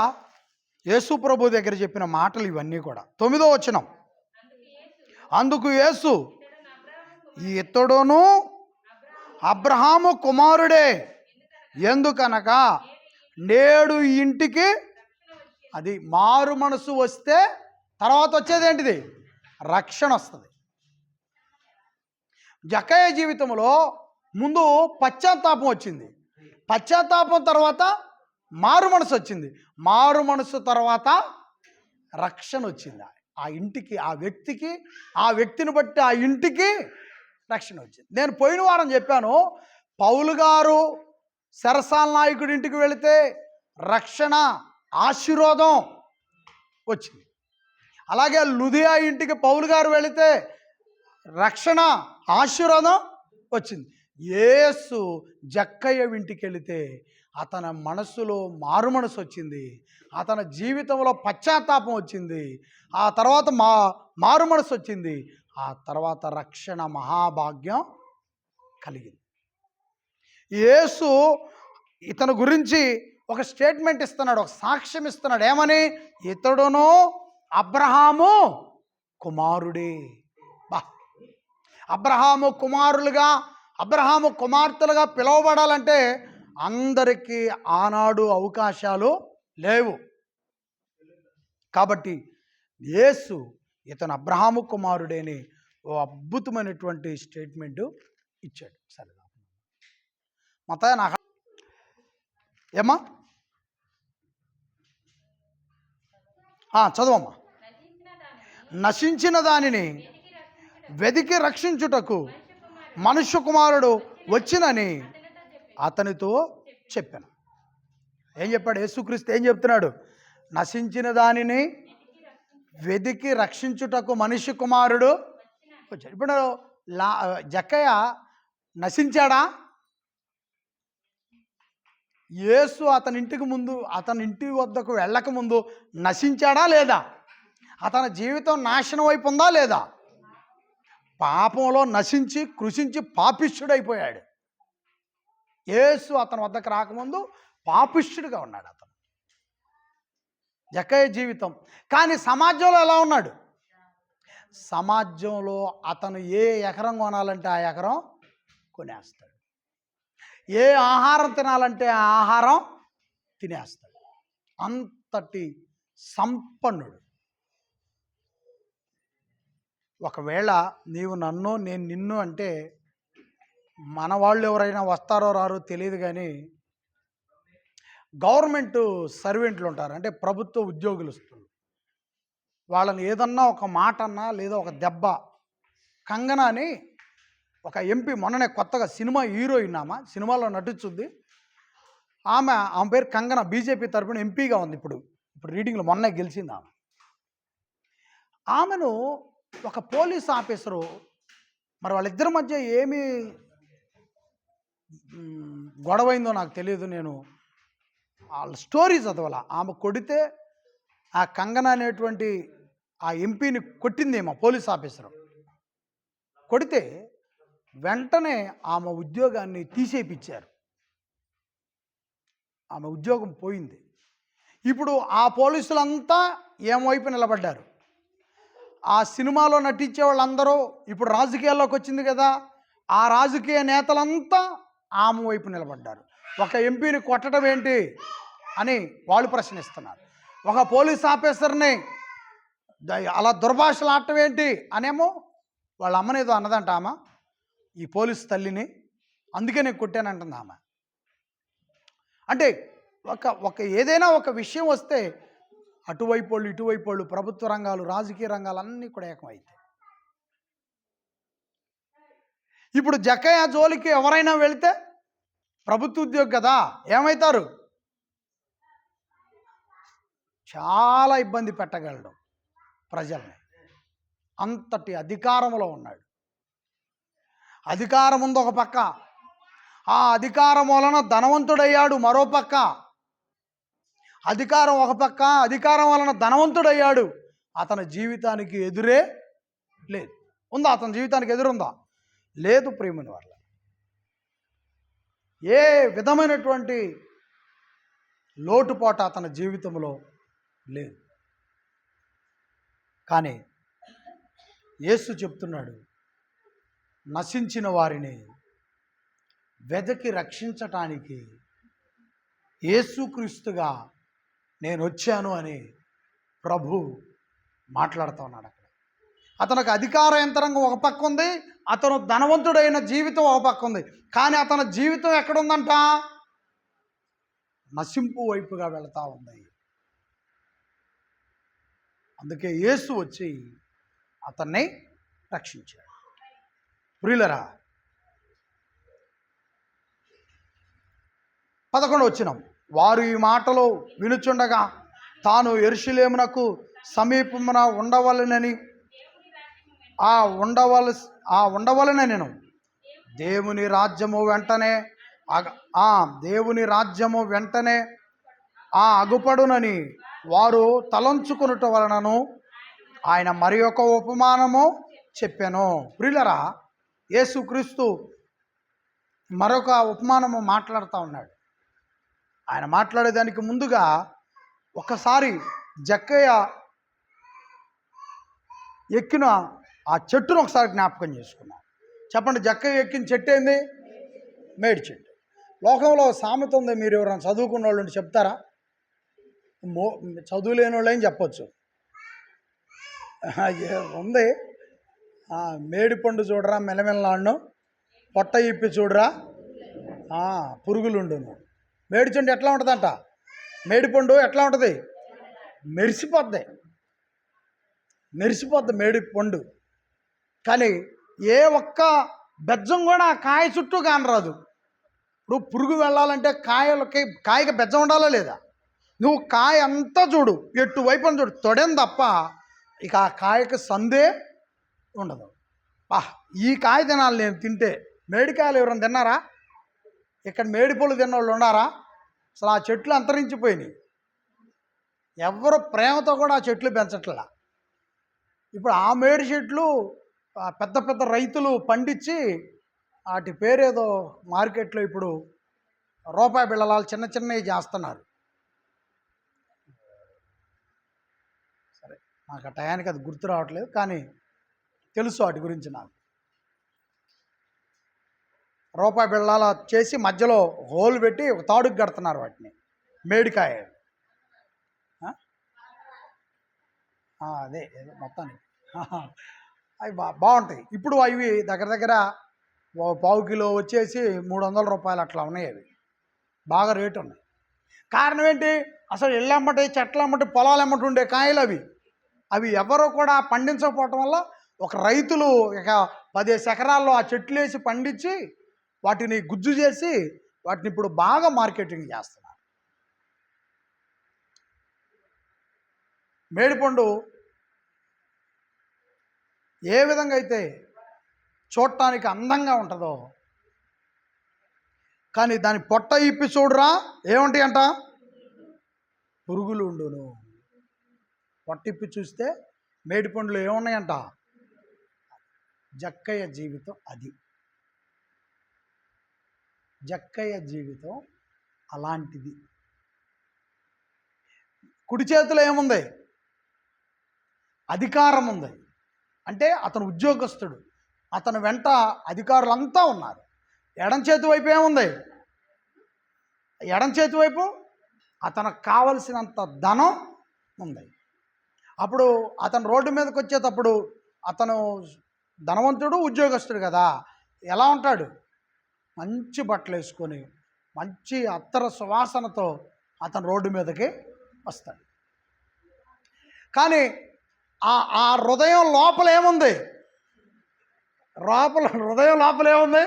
యేసు ప్రభు దగ్గర చెప్పిన మాటలు ఇవన్నీ కూడా. 9వ వచనం, అందుకు యేసు, ఇతడును అబ్రహాము కుమారుడే, ఎందుకనగా నేడు ఇంటికి, అది మారు మనసు వస్తే తర్వాత వచ్చేది ఏంటిది? రక్షణ వస్తుంది. జక్కయ్య జీవితంలో ముందు పశ్చాత్తాపం వచ్చింది, పశ్చాత్తాపం తర్వాత మారు మనసు వచ్చింది, మారు మనసు తర్వాత రక్షణ వచ్చింది. ఆ ఇంటికి, ఆ వ్యక్తికి, ఆ వ్యక్తిని బట్టి ఆ ఇంటికి రక్షణ వచ్చింది. నేను పోయిన వారం చెప్పాను, పౌలు గారు సరసాల నాయకుడి ఇంటికి వెళితే రక్షణ ఆశీర్వాదం వచ్చింది. అలాగే లుదియా ఇంటికి పౌలు గారు వెళితే రక్షణ ఆశీర్వాదం వచ్చింది. యేసు జక్కయ్య ఇంటికి వెళితే అతని మనసులో మారు మనసు వచ్చింది, అతని జీవితంలో పశ్చాత్తాపం వచ్చింది, ఆ తర్వాత మారు మనసు వచ్చింది, ఆ తర్వాత రక్షణ మహాభాగ్యం కలిగింది. యేసు ఇతని గురించి ఒక స్టేట్మెంట్ ఇస్తున్నాడు, ఒక సాక్ష్యం ఇస్తున్నాడు. ఏమని? ఇతడును అబ్రహాము కుమారుడే. అబ్రహాము కుమారులుగా, అబ్రహాము కుమార్తెలుగా పిలువబడాలంటే అందరికీ ఆనాడు అవకాశాలు లేవు. కాబట్టి యేసు ఇతను అబ్రహాము కుమారుడేని ఓ అద్భుతమైనటువంటి స్టేట్మెంటు ఇచ్చాడు. సరే మత్తయి నాకు ఏమ్మా చదవమ్మా. నశించిన దానిని వెదికి రక్షించుటకు మనుష్య కుమారుడు వచ్చినని అతనితో చెప్పాను. ఏం చెప్పాడు యేసుక్రీస్తు? ఏం చెప్తున్నాడు? నశించిన దానిని వెదికి రక్షించుటకు మనుష్య కుమారుడు వచ్చాడు. ఇప్పుడు జక్కయ్య నశించాడా? యేసు అతని ఇంటి వద్దకు వెళ్ళక ముందు నశించాడా లేదా? అతని జీవితం నాశనం అయిపోయిందా లేదా? పాపంలో నశించి కృషించి పాపిష్ఠుడైపోయాడు. యేసు అతని వద్దకు రాకముందు పాపిష్ఠుడిగా ఉన్నాడు అతను, జక్కయ్య జీవితం. కానీ సమాజంలో ఎలా ఉన్నాడు? సమాజంలో అతను ఏ ఎకరం కొనాలంటే ఆ ఎకరం కొనేస్తాడు, ఏ ఆహారం తినాలంటే ఆ ఆహారం తినేస్తాడు. అంతటి సంపన్నుడు. ఒకవేళ నీవు నన్ను, నేను నిన్ను అంటే మన వాళ్ళు ఎవరైనా వస్తారో రారో తెలియదు, కానీ గవర్నమెంట్ సర్వెంట్లు ఉంటారు, అంటే ప్రభుత్వ ఉద్యోగులుస్తున్నారు. వాళ్ళని ఏదన్నా ఒక మాట అన్నా లేదా ఒక దెబ్బ. కంగనా అని ఒక ఎంపీ మొన్ననే కొత్తగా సినిమా హీరోయిన్, ఆమె సినిమాలో నటించుద్ది. ఆమె పేరు కంగనా, బీజేపీ తరఫున ఎంపీగా ఉంది. ఇప్పుడు రీడింగ్లో మొన్నే గెలిచింది ఆమె. ఆమెను ఒక పోలీస్ ఆఫీసరు, మరి వాళ్ళిద్దరి మధ్య ఏమి గొడవైందో నాకు తెలియదు, నేను వాళ్ళ స్టోరీ చదవాల. ఆమె కొడితే ఆ కంగనా అనేటువంటి ఆ ఎంపీని కొట్టిందేమో పోలీస్ ఆఫీసరు. కొడితే వెంటనే ఆమె ఉద్యోగాన్ని తీసేపిచ్చారు. ఆమె ఉద్యోగం పోయింది. ఇప్పుడు ఆ పోలీసులంతా ఏమవైపు నిలబడ్డారు? ఆ సినిమాలో నటించే వాళ్ళందరూ ఇప్పుడు రాజకీయాల్లోకి వచ్చింది కదా, ఆ రాజకీయ నేతలంతా ఆమె వైపు నిలబడ్డారు. ఒక ఎంపీని కొట్టడం ఏంటి అని వాళ్ళు ప్రశ్నిస్తున్నారు. ఒక పోలీస్ ఆఫీసర్ని అలా దుర్భాషలు ఆడటం ఏంటి అనేమో వాళ్ళ అమ్మనేదో అన్నదంట ఆమె, ఈ పోలీస్ తల్లిని, అందుకే నేను కొట్టానంటుంది ఆమె. అంటే ఒక ఏదైనా ఒక విషయం వస్తే అటువైపు వాళ్ళు ఇటువైపు వాళ్ళు, ప్రభుత్వ రంగాలు రాజకీయ రంగాలు అన్నీ కూడా ఏకమైతాయి. ఇప్పుడు జక్కయ్య జోలికి ఎవరైనా వెళితే ప్రభుత్వ ఉద్యోగి కదా, ఏమవుతారు? చాలా ఇబ్బంది పెట్టగలడు ప్రజల్ని. అంతటి అధికారంలో ఉన్నాడు. అధికారం ఉంది ఒక పక్క, ఆ అధికారం వలన ధనవంతుడయ్యాడు మరో పక్క. అధికారం ఒక పక్క, అధికారం వలన ధనవంతుడయ్యాడు. అతని జీవితానికి ఎదురే లేదు. ఉందా అతని జీవితానికి ఎదురుందా? లేదు ప్రియమైన వాళ్ళ. ఏ విధమైనటువంటి లోటుపాటు అతని జీవితంలో లేదు. కానీ యేసు చెప్తున్నాడు, నశించిన వారిని వెదకి రక్షించటానికి యేసుక్రీస్తుగా నేను వచ్చాను అని ప్రభు మాట్లాడుతూ ఉన్నాడు. అక్కడ అతనికి అధికార యంత్రాంగం ఒక పక్క ఉంది, అతను ధనవంతుడైన జీవితం ఒక పక్క ఉంది. కానీ అతని జీవితం ఎక్కడుందంట? నశింపు వైపుగా వెళతా ఉంది. అందుకే యేసు వచ్చి అతన్ని రక్షించాడు. ప్రియులరా, 11 వచనం, వారు ఈ మాటలు వినుచుండగా తాను యెరూషలేమునకు సమీపమున ఉండవలెనని నేను దేవుని రాజ్యము వెంటనే అగుపడునని వారు తలంచుకొనుట వలనను ఆయన మరి ఒక ఉపమానము చెప్పాను. ప్రియులరా, యేసుక్రీస్తు మరొక ఉపమానము మాట్లాడుతూ ఉన్నాడు. ఆయన మాట్లాడేదానికి ముందుగా ఒకసారి జక్కయ్య ఎక్కిన ఆ చెట్టును ఒకసారి జ్ఞాపకం చేసుకున్నాం. చెప్పండి, జక్కయ్య ఎక్కిన చెట్టు ఏంది? మేడి చెట్టు. లోకంలో సామెత ఉంది, మీరు ఎవరైనా చదువుకున్న వాళ్ళు ఉంటే చెప్తారా? చదువు లేని వాళ్ళు ఏం చెప్పచ్చు ఉంది. మేడి పండు చూడరా మెలమెల్లాడును, పొట్ట ఇప్పి చూడరా పురుగులుండును. మేడి చెట్టు ఎట్లా ఉంటుందంట? మేడి పండు ఎట్లా ఉంటుంది? మెరిసిపోద్ది మేడి పండు. కానీ ఏ ఒక్క బెజ్జం కూడా ఆ కాయ చుట్టూ కానరాదు. ఇప్పుడు పురుగు వెళ్ళాలంటే కాయకి బెజ్జం ఉండాలా లేదా? నువ్వు కాయ అంతా చూడు, ఎటు వైపు చూడు, తొడెం తప్ప ఇక ఆ కాయకి సందే ఉండదు. ఈ కాయ తినాలి నేను తింటే. మేడికాయలు ఎవరైనా తిన్నారా? ఇక్కడ మేడి పళ్ళు తిన్న వాళ్ళు ఉన్నారా? అసలు ఆ చెట్లు అంతరించిపోయినాయి. ఎవరు ప్రేమతో కూడా ఆ చెట్లు పెంచట్లా. ఇప్పుడు ఆ మేడి చెట్లు పెద్ద పెద్ద రైతులు పండించి వాటి పేరేదో మార్కెట్లో ఇప్పుడు రూపాయి బిళ్ళలాలు చిన్న చిన్నవి చేస్తున్నారు. సరే, నాకు ఆ టయానికి అది గుర్తు రావట్లేదు, కానీ తెలుసు వాటి గురించి. నాకు రూపాయి బిళ్ళాల చేసి మధ్యలో హోల్ పెట్టి ఒక తాడుకు కడుతున్నారు వాటిని. మేడికాయ అదే మొత్తానికి అవి బాగుంటాయి. ఇప్పుడు అవి దగ్గర దగ్గర పావు కిలో వచ్చేసి 300 రూపాయలు అట్లా ఉన్నాయి. అవి బాగా రేటు ఉన్నాయి. కారణం ఏంటి? అసలు ఇళ్ళమ్మటి, చెట్ల అమ్మటి, పొలాలు అమ్మటి ఉండే కాయలు అవి ఎవరో కూడా పండించకపోవటం వల్ల ఒక రైతులు ఇక 10 ఎకరాల్లో ఆ చెట్లు వేసి పండించి వాటిని గుజ్జు చేసి వాటిని ఇప్పుడు బాగా మార్కెటింగ్ చేస్తున్నారు. మేడిపండు ఏ విధంగా అయితే చూడటానికి అందంగా ఉంటుందో, కానీ దాని పొట్ట ఇప్పి చూడరా ఏముంటాయి అంట? పురుగులు ఉండును. పొట్ట ఇప్పి చూస్తే మేడిపండులో ఏమున్నాయంట? జక్కయ్య జీవితం అది. జక్కయ్య జీవితం అలాంటిది. కుడి చేతిలో ఏముంది? అధికారం ఉంది. అంటే అతను ఉద్యోగస్తుడు, అతని వెంట అధికారులంతా ఉన్నారు. ఎడం చేతి వైపు ఏముంది? ఎడం చేతి వైపు అతనికి కావలసినంత ధనం ఉంది. అప్పుడు అతను రోడ్డు మీదకి వచ్చేటప్పుడు అతను ధనవంతుడు, ఉద్యోగస్తుడు కదా, ఎలా ఉంటాడు? మంచి బట్టలు వేసుకొని మంచి అత్తర సువాసనతో అతను రోడ్డు మీదకి వస్తాడు. కానీ ఆ హృదయం లోపల ఏముంది? హృదయం లోపల ఏముంది?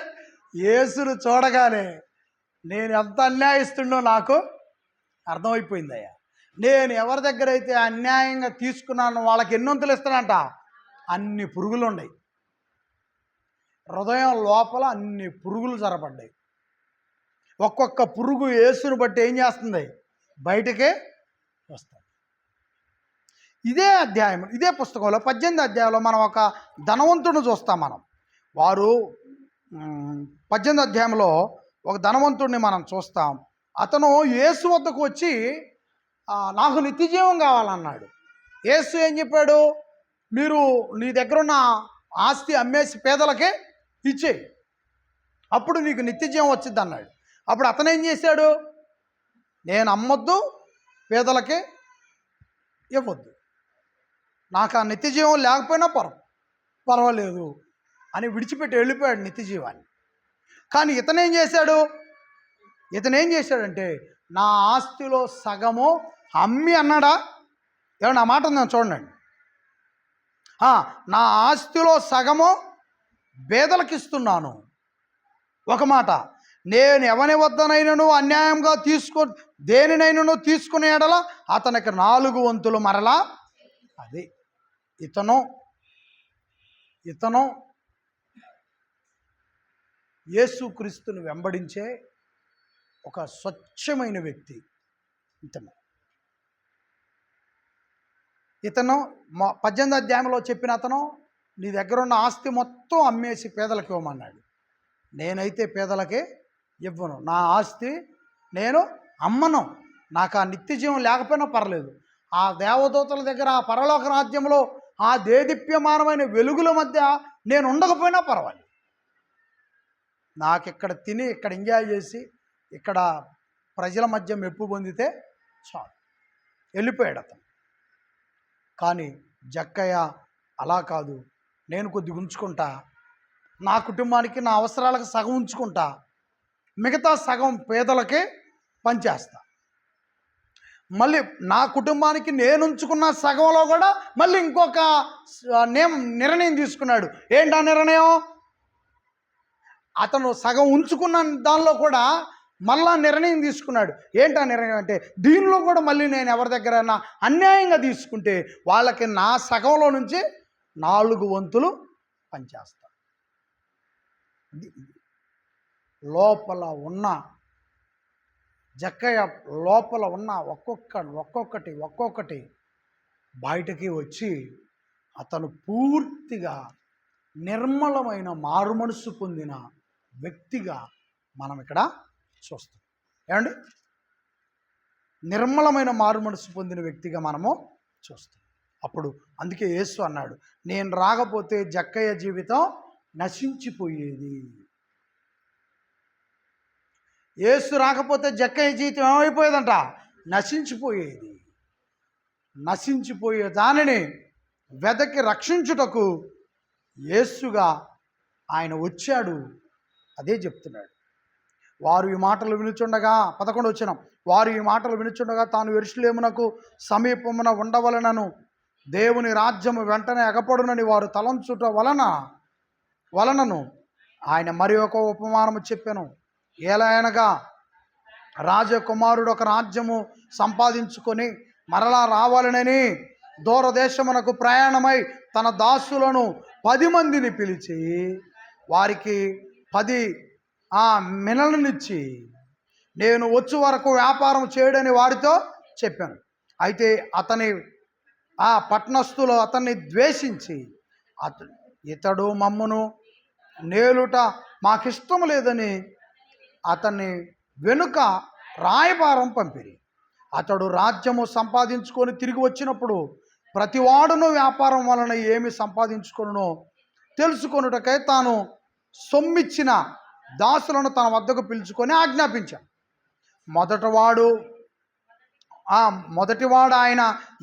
యేసును చూడగానే నేను ఎంత అన్యాయస్తున్నో నాకు అర్థమైపోయిందయ్యా. నేను ఎవరి దగ్గర అయితే అన్యాయంగా తీసుకున్నాను వాళ్ళకి ఎన్నొంతులు ఇస్తానంట? అన్ని పురుగులు ఉన్నాయి. హృదయం లోపల అన్ని పురుగులు జరపడ్డాయి. ఒక్కొక్క పురుగు యేసును బట్టి ఏం చేస్తుంది? బయటకే వస్తుంది. ఇదే అధ్యాయం, ఇదే పుస్తకంలో 18వ అధ్యాయంలో మనం ఒక ధనవంతుడిని చూస్తాం. వారు 18వ అధ్యాయంలో ఒక ధనవంతుడిని మనం చూస్తాం. అతను యేసు వద్దకు వచ్చి నాకు నిత్యజీవం కావాలన్నాడు. యేసు ఏం చెప్పాడు? మీరు నీ దగ్గర ఉన్న ఆస్తి అమ్మేసి పేదలకే ఇచ్చేయి, అప్పుడు నీకు నిత్యజీవం వచ్చింది అన్నాడు. అప్పుడు అతను ఏం చేశాడు? నేను అమ్మొద్దు, పేదలకే ఇవ్వద్దు, నాకు ఆ నిత్యజీవం లేకపోయినా పర్వాలేదు అని విడిచిపెట్టి వెళ్ళిపోయాడు నిత్యజీవాన్ని. కానీ ఇతనేం చేశాడంటే నా ఆస్తిలో సగము అమ్మి అన్నాడా? ఏమన్నా మాట ఉందని చూడండి. నా ఆస్తిలో సగము పేదలకు ఇస్తున్నాను. ఒక మాట, నేను ఎవని వద్దనైనను అన్యాయంగా దేనినైనను తీసుకునే ఎడల అతనికి 4 వంతులు మరలా. అది ఇతను యేసుక్రీస్తుని వెంబడించే ఒక స్వచ్ఛమైన వ్యక్తి. ఇతను 18వ అధ్యాయంలో చెప్పిన అతను నీ దగ్గర ఉన్న ఆస్తి మొత్తం అమ్మేసి పేదలకు ఇవ్వమన్నాడు. నేనైతే పేదలకే ఇవ్వను, నా ఆస్తి నేను అమ్మను, నాకు ఆ నిత్యజీవం లేకపోయినా పర్లేదు, ఆ దేవదూతల దగ్గర ఆ పరలోక రాజ్యంలో ఆ దేదీప్యమానమైన వెలుగుల మధ్య నేను ఉండకపోయినా పర్వాలేదు, నాకు ఇక్కడ తిని ఇక్కడ ఎంజాయ్ చేసి ఇక్కడ ప్రజల మధ్య మెప్పు పొందితే చాలు. వెళ్ళిపోయాడు అతను. కానీ జక్కయ్య అలా కాదు, నేను కొద్దిగా ఉంచుకుంటా, నా కుటుంబానికి నా అవసరాలకు సగం ఉంచుకుంటా, మిగతా సగం పేదలకే పంచేస్తా, మళ్ళీ నా కుటుంబానికి నేను ఉంచుకున్న సగంలో కూడా మళ్ళీ ఇంకొక నిర్ణయం తీసుకున్నాడు. ఏంటా నిర్ణయం? అతను సగం ఉంచుకున్న దానిలో కూడా మళ్ళా నిర్ణయం తీసుకున్నాడు. ఏంటా నిర్ణయం అంటే, దీనిలో కూడా మళ్ళీ నేను ఎవరి దగ్గరైనా అన్యాయంగా తీసుకుంటే వాళ్ళకి నా సగంలో నుంచి 4 వంతులు పంచేస్తా. లోపల ఉన్న జక్కయ్య లోపల ఉన్న ఒక్కొక్కటి బయటకి వచ్చి అతను పూర్తిగా నిర్మలమైన మారు మనసు పొందిన వ్యక్తిగా మనం ఇక్కడ చూస్తాం. ఏమండి? నిర్మలమైన మారు మనసు పొందిన వ్యక్తిగా మనము చూస్తాం. అప్పుడు అందుకే యేసు అన్నాడు, నేను రాకపోతే జక్కయ్య జీవితం నశించిపోయేది. యేసు రాకపోతే జక్కయ్య జీవితం ఏమైపోయేదంట? నశించిపోయేది. నశించిపోయే దానిని వెదకి రక్షించుటకు యేసుగా ఆయన వచ్చాడు. అదే చెప్తున్నాడు. వారు ఈ మాటలు వినుచుండగా 11 వచనం, వారు ఈ మాటలు వినుచుండగా తాను యెరూషలేమునకు సమీపమున ఉండవలనను దేవుని రాజ్యము వెంటనే అగపడునని వారు తలంచుట వలనను ఆయన మరి ఒక ఉపమానము చెప్పెను. ఏలయనగా రాజకుమారుడు ఒక రాజ్యము సంపాదించుకొని మరలా రావాలనని దూరదేశమునకు ప్రయాణమై తన దాసులను 10 మందిని పిలిచి వారికి 10 మినలనిచ్చి నేను వచ్చే వరకు వ్యాపారం చేయడని వారితో చెప్పాను. అయితే ఆ పట్టణస్థులు అతన్ని ద్వేషించి ఇతడు మమ్మును నేలుట మాకిష్టం లేదని అతన్ని వెనుక రాయబారం పంపిరి. అతడు రాజ్యము సంపాదించుకొని తిరిగి వచ్చినప్పుడు ప్రతివాడును వ్యాపారం వలన ఏమి సంపాదించుకొనునో తెలుసుకొనుటకై తాను సొమ్మిచ్చిన దాసులను తన వద్దకు పిలుచుకొని ఆజ్ఞాపించాడు. మొదటివాడు ఆయన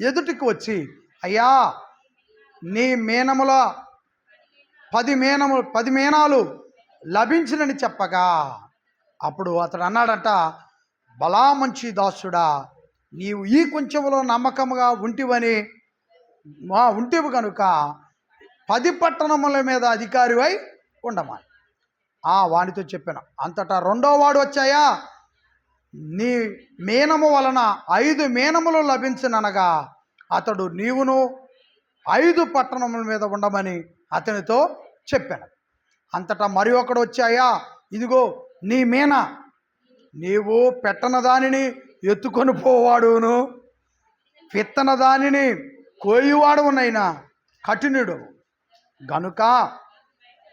ఎదుటికి వచ్చి, అయ్యా, నీ మేనముల 10 మేనాలు లభించినని చెప్పగా, అప్పుడు అతడు అన్నాడంట, బలా మంచి దాసుడా, నీవు ఈ కొంచెంలో నమ్మకముగా ఉంటివి కనుక 10 పట్టణముల మీద అధికారివై ఉండమని వానితో చెప్పాను. అంతటా రెండో వాడు వచ్చాయా, నీ మేనము వలన 5 మేనములు లభించననగా అతడు నీవును 5 పట్టణముల మీద ఉండమని అతనితో చెప్పాను. అంతటా మరి ఒకడు వచ్చాయా, ఇదిగో నీ మేన, నీవు పెట్టన దానిని ఎత్తుకొని పోవాడును, విత్తన దానిని కోయువాడునైనా కఠినుడు గనుక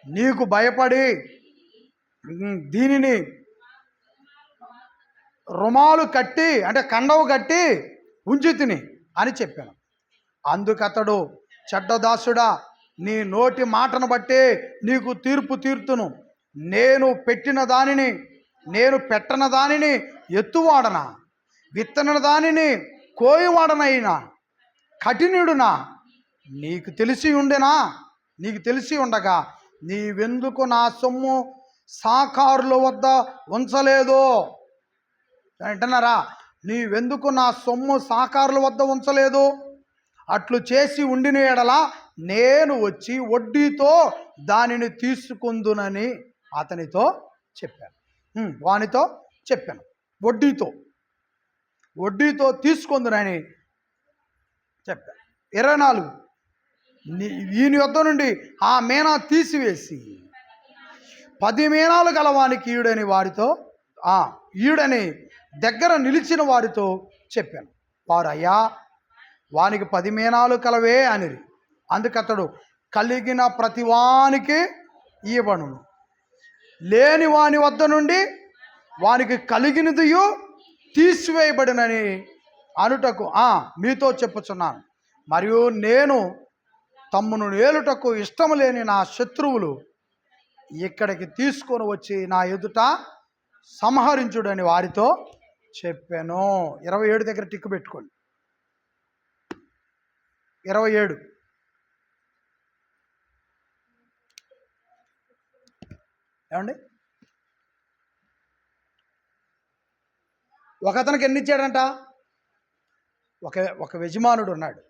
నీకు భయపడి దీనిని రుమాలు కట్టి, అంటే కండవు కట్టి ఉంచి తిని అని చెప్పాను. అందుకతడు, చెడ్డదాసుడా, నీ నోటి మాటను బట్టి నీకు తీర్పు తీర్తును. నేను పెట్టన దానిని ఎత్తువాడనా, విత్తన దానిని కోయువాడనైనా కఠినుడునా నీకు తెలిసి ఉండగా నీవెందుకు నా సొమ్ము సాకారుల వద్ద ఉంచలేదో అంటున్నారా? నీవెందుకు నా సొమ్ము సాకారుల వద్ద ఉంచలేదు? అట్లు చేసి ఉండిన ఎడల నేను వచ్చి వడ్డీతో దానిని తీసుకుందునని అతనితో చెప్పాను. వానితో చెప్పాను, వడ్డీతో తీసుకుందునని చెప్పాను. 24 ఈయన యొద్ద నుండి ఆ మేనా తీసివేసి 10 మేనాలు గలవానికి ఈడని దగ్గర నిలిచిన వారితో చెప్పాను. వారు, అయ్యా, వానికి 10 మేనాలు కలవే అనిరి. అందుకతడు, కలిగిన ప్రతివానికి ఇవ్వబడును, లేని వాని వద్ద నుండి వానికి కలిగినదియు తీసివేయబడినని అనుటకు మీతో చెప్పుచున్నాను. మరియు నేను తమ్మును ఏలుటకు ఇష్టం లేని నా శత్రువులు ఇక్కడికి తీసుకొని వచ్చి నా ఎదుట సంహరించుడని వారితో చెప్పాను. 27 దగ్గర టిక్కు పెట్టుకోండి. 27 ఏమండి, ఒక అతనికి ఎన్ని ఇచ్చాడంట? ఒక యజమానుడు ఉన్నాడు.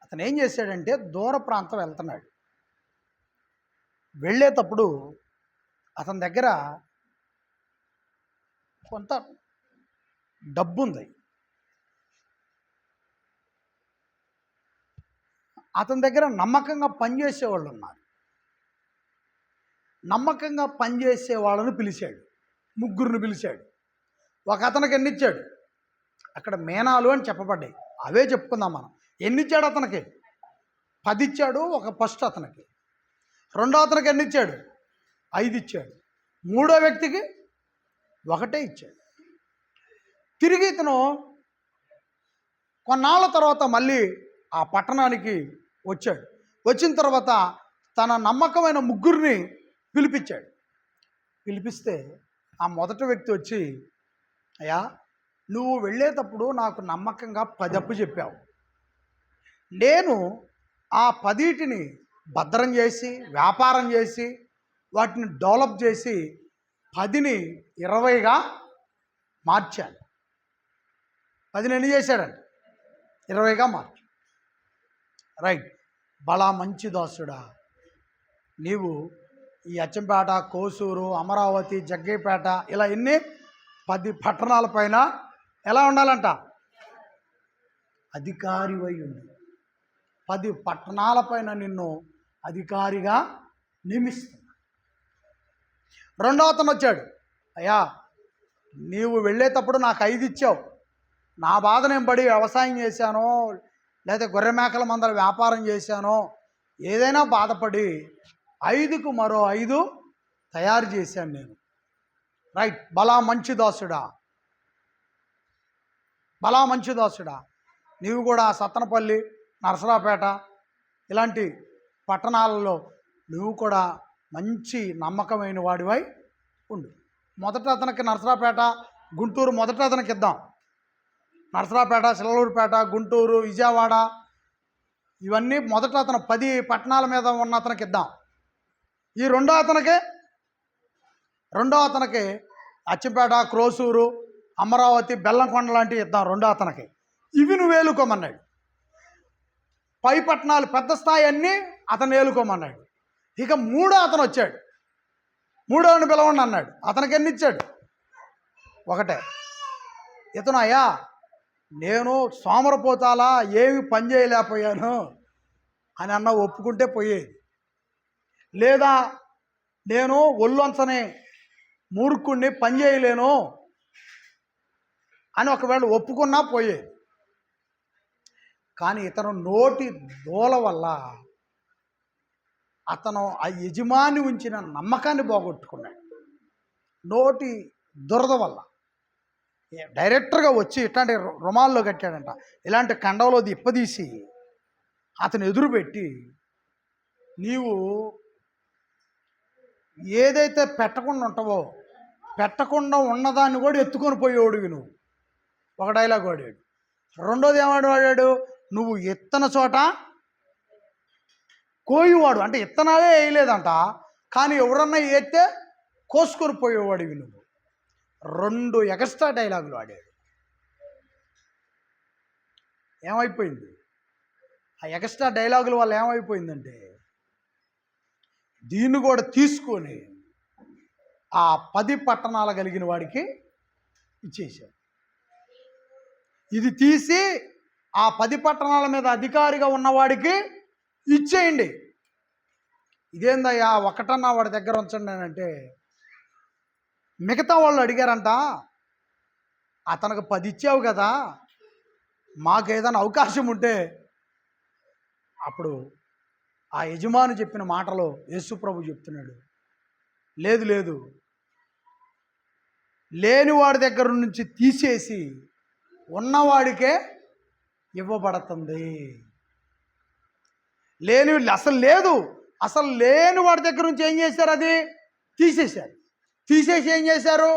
అతను ఏం చేశాడంటే, దూర ప్రాంతం వెళ్తున్నాడు. వెళ్ళేటప్పుడు అతని దగ్గర కొంత డబ్బు ఉంది. అతని దగ్గర నమ్మకంగా పనిచేసేవాళ్ళు ఉన్నారు. నమ్మకంగా పనిచేసే వాళ్ళని పిలిచాడు, 3 పిలిచాడు. ఒక అతనికి ఎన్ని ఇచ్చాడు? అక్కడ మేనాలు అని చెప్పబడ్డాయి, అవే చెప్పుకుందాం మనం. ఎన్ని ఇచ్చాడు అతనికి? 10 ఇచ్చాడు. ఒక ఫస్ట్ అతనికి. రెండో అతనికి ఎన్ని ఇచ్చాడు? 5 ఇచ్చాడు. మూడో వ్యక్తికి 1 ఇచ్చాడు. తిరిగి ఇతను కొన్నాళ్ళ తర్వాత మళ్ళీ ఆ పట్టణానికి వచ్చాడు. వచ్చిన తర్వాత తన నమ్మకమైన 3 పిలిపించాడు. పిలిపిస్తే ఆ మొదటి వ్యక్తి వచ్చి, అయ్యా, నువ్వు వెళ్ళేటప్పుడు నాకు నమ్మకంగా 10 అప్పు చెప్పావు. నేను ఆ 10 భద్రం చేసి వ్యాపారం చేసి వాటిని డెవలప్ చేసి 10ని 20గా మార్చాను. 10ని ఎన్ని చేశాడండి? 20గా మార్చు. రైట్. బలా మంచి దాసుడా, నీవు ఈ అచ్చంపేట, కోసూరు, అమరావతి, జగ్గైపేట ఇలా 10 పట్టణాల పైన ఎలా ఉండాలంట? అధికారివై ఉండి 10 పట్టణాల పైన నిన్ను అధికారిగా నియమిస్తున్నా. రెండో అతను వచ్చాడు, అయ్యా, నీవు వెళ్ళేటప్పుడు నాకు 5 ఇచ్చావు, నా బాధ నేను పడి వ్యవసాయం చేశానో, లేదా గొర్రె మేకల మందల వ్యాపారం చేశానో, ఏదైనా బాధపడి 5కు మరో 5 తయారు చేశాను నేను. రైట్. బలా మంచి దాసుడా, బలా మంచి దాసుడా, నీవు కూడా సత్తనపల్లి, నరసరావుపేట ఇలాంటి పట్టణాలలో నువ్వు కూడా మంచి నమ్మకమైన వాడివై ఉండు. మొదట అతనికి నరసరావుపేట, గుంటూరు మొదట అతనికి ఇద్దాం. నరసరావుపేట, చిల్లలూరుపేట, గుంటూరు, విజయవాడ ఇవన్నీ మొదట అతను 10 పట్టణాల మీద ఉన్న అతనికి ఇద్దాం. ఈ రెండో అతనికి అచ్చంపేట, క్రోసూరు, అమరావతి, బెల్లంకొండ లాంటివి ఇద్దాం రెండో అతనికి. ఇవి నువ్వు ఏలుకోమన్నాడు. పై పట్టణాలు పెద్ద స్థాయి అన్నీ అతను ఏలుకోమన్నాడు. ఇక మూడో అతను వచ్చాడు. మూడోని పిలవండి అన్నాడు. అతనికి ఎన్ని ఇచ్చాడు? ఒకటే. ఇతను అయ్యా నేను సోమరపోతాలా ఏమి పని చేయలేకపోయాను అని అన్న ఒప్పుకుంటే పోయేది. లేదా నేను ఒళ్ళొంచని మూర్ఖుణ్ణి పని చేయలేను అని ఒకవేళ ఒప్పుకున్నా పోయేది. కానీ ఇతను నోటి దూల వల్ల అతను ఆ యజమాని ఉంచిన నమ్మకాన్ని పోగొట్టుకున్నాడు. నోటి దురద వల్ల డైరెక్టర్గా వచ్చి ఇట్లాంటి రుమాల్లో కట్టాడంట. ఇలాంటి కండంలో ఇప్పదీసి అతను ఎదురు పెట్టి, నీవు ఏదైతే పెట్టకుండా ఉంటావో పెట్టకుండా ఉన్నదాన్ని కూడా ఎత్తుకొని పోయేవాడివి నువ్వు. ఒక డైలాగ్ వాడాడు. రెండోది ఏమాడు, నువ్వు ఎత్తన చోట కోయివాడు, అంటే ఇత్తనాలే వేయలేదంట, కానీ ఎవరన్నా ఏస్తే కోసుకొని పోయేవాడివి నువ్వు. 2 ఎక్స్ట్రా డైలాగులు వాడాడు. ఏమైపోయింది? ఆ ఎక్స్ట్రా డైలాగుల వల్ల ఏమైపోయిందంటే దీన్ని కూడా తీసుకొని ఆ 10 పట్టణాలు కలిగిన వాడికి ఇచ్చేశాడు. ఇది తీసి ఆ 10 పట్టణాల మీద అధికారిగా ఉన్నవాడికి ఇచ్చేయండి. ఇదేందయ్యా ఒకటన్నా వాడి దగ్గర ఉంచండి అని అంటే, మిగతా వాళ్ళు అడిగారంట, అతనికి 10 ఇచ్చావు కదా, మాకు ఏదైనా అవకాశం ఉంటే. అప్పుడు ఆ యజమాని చెప్పిన మాటలో యేసుప్రభు చెప్తున్నాడు, లేదు లేదు, లేని వాడి దగ్గర నుంచి తీసేసి ఉన్నవాడికే ఇవ్వబడుతుంది. అసలు లేని వాడి దగ్గర నుంచి ఏం చేశారు? అది తీసేశారు. తీసేసి ఏం చేశారు?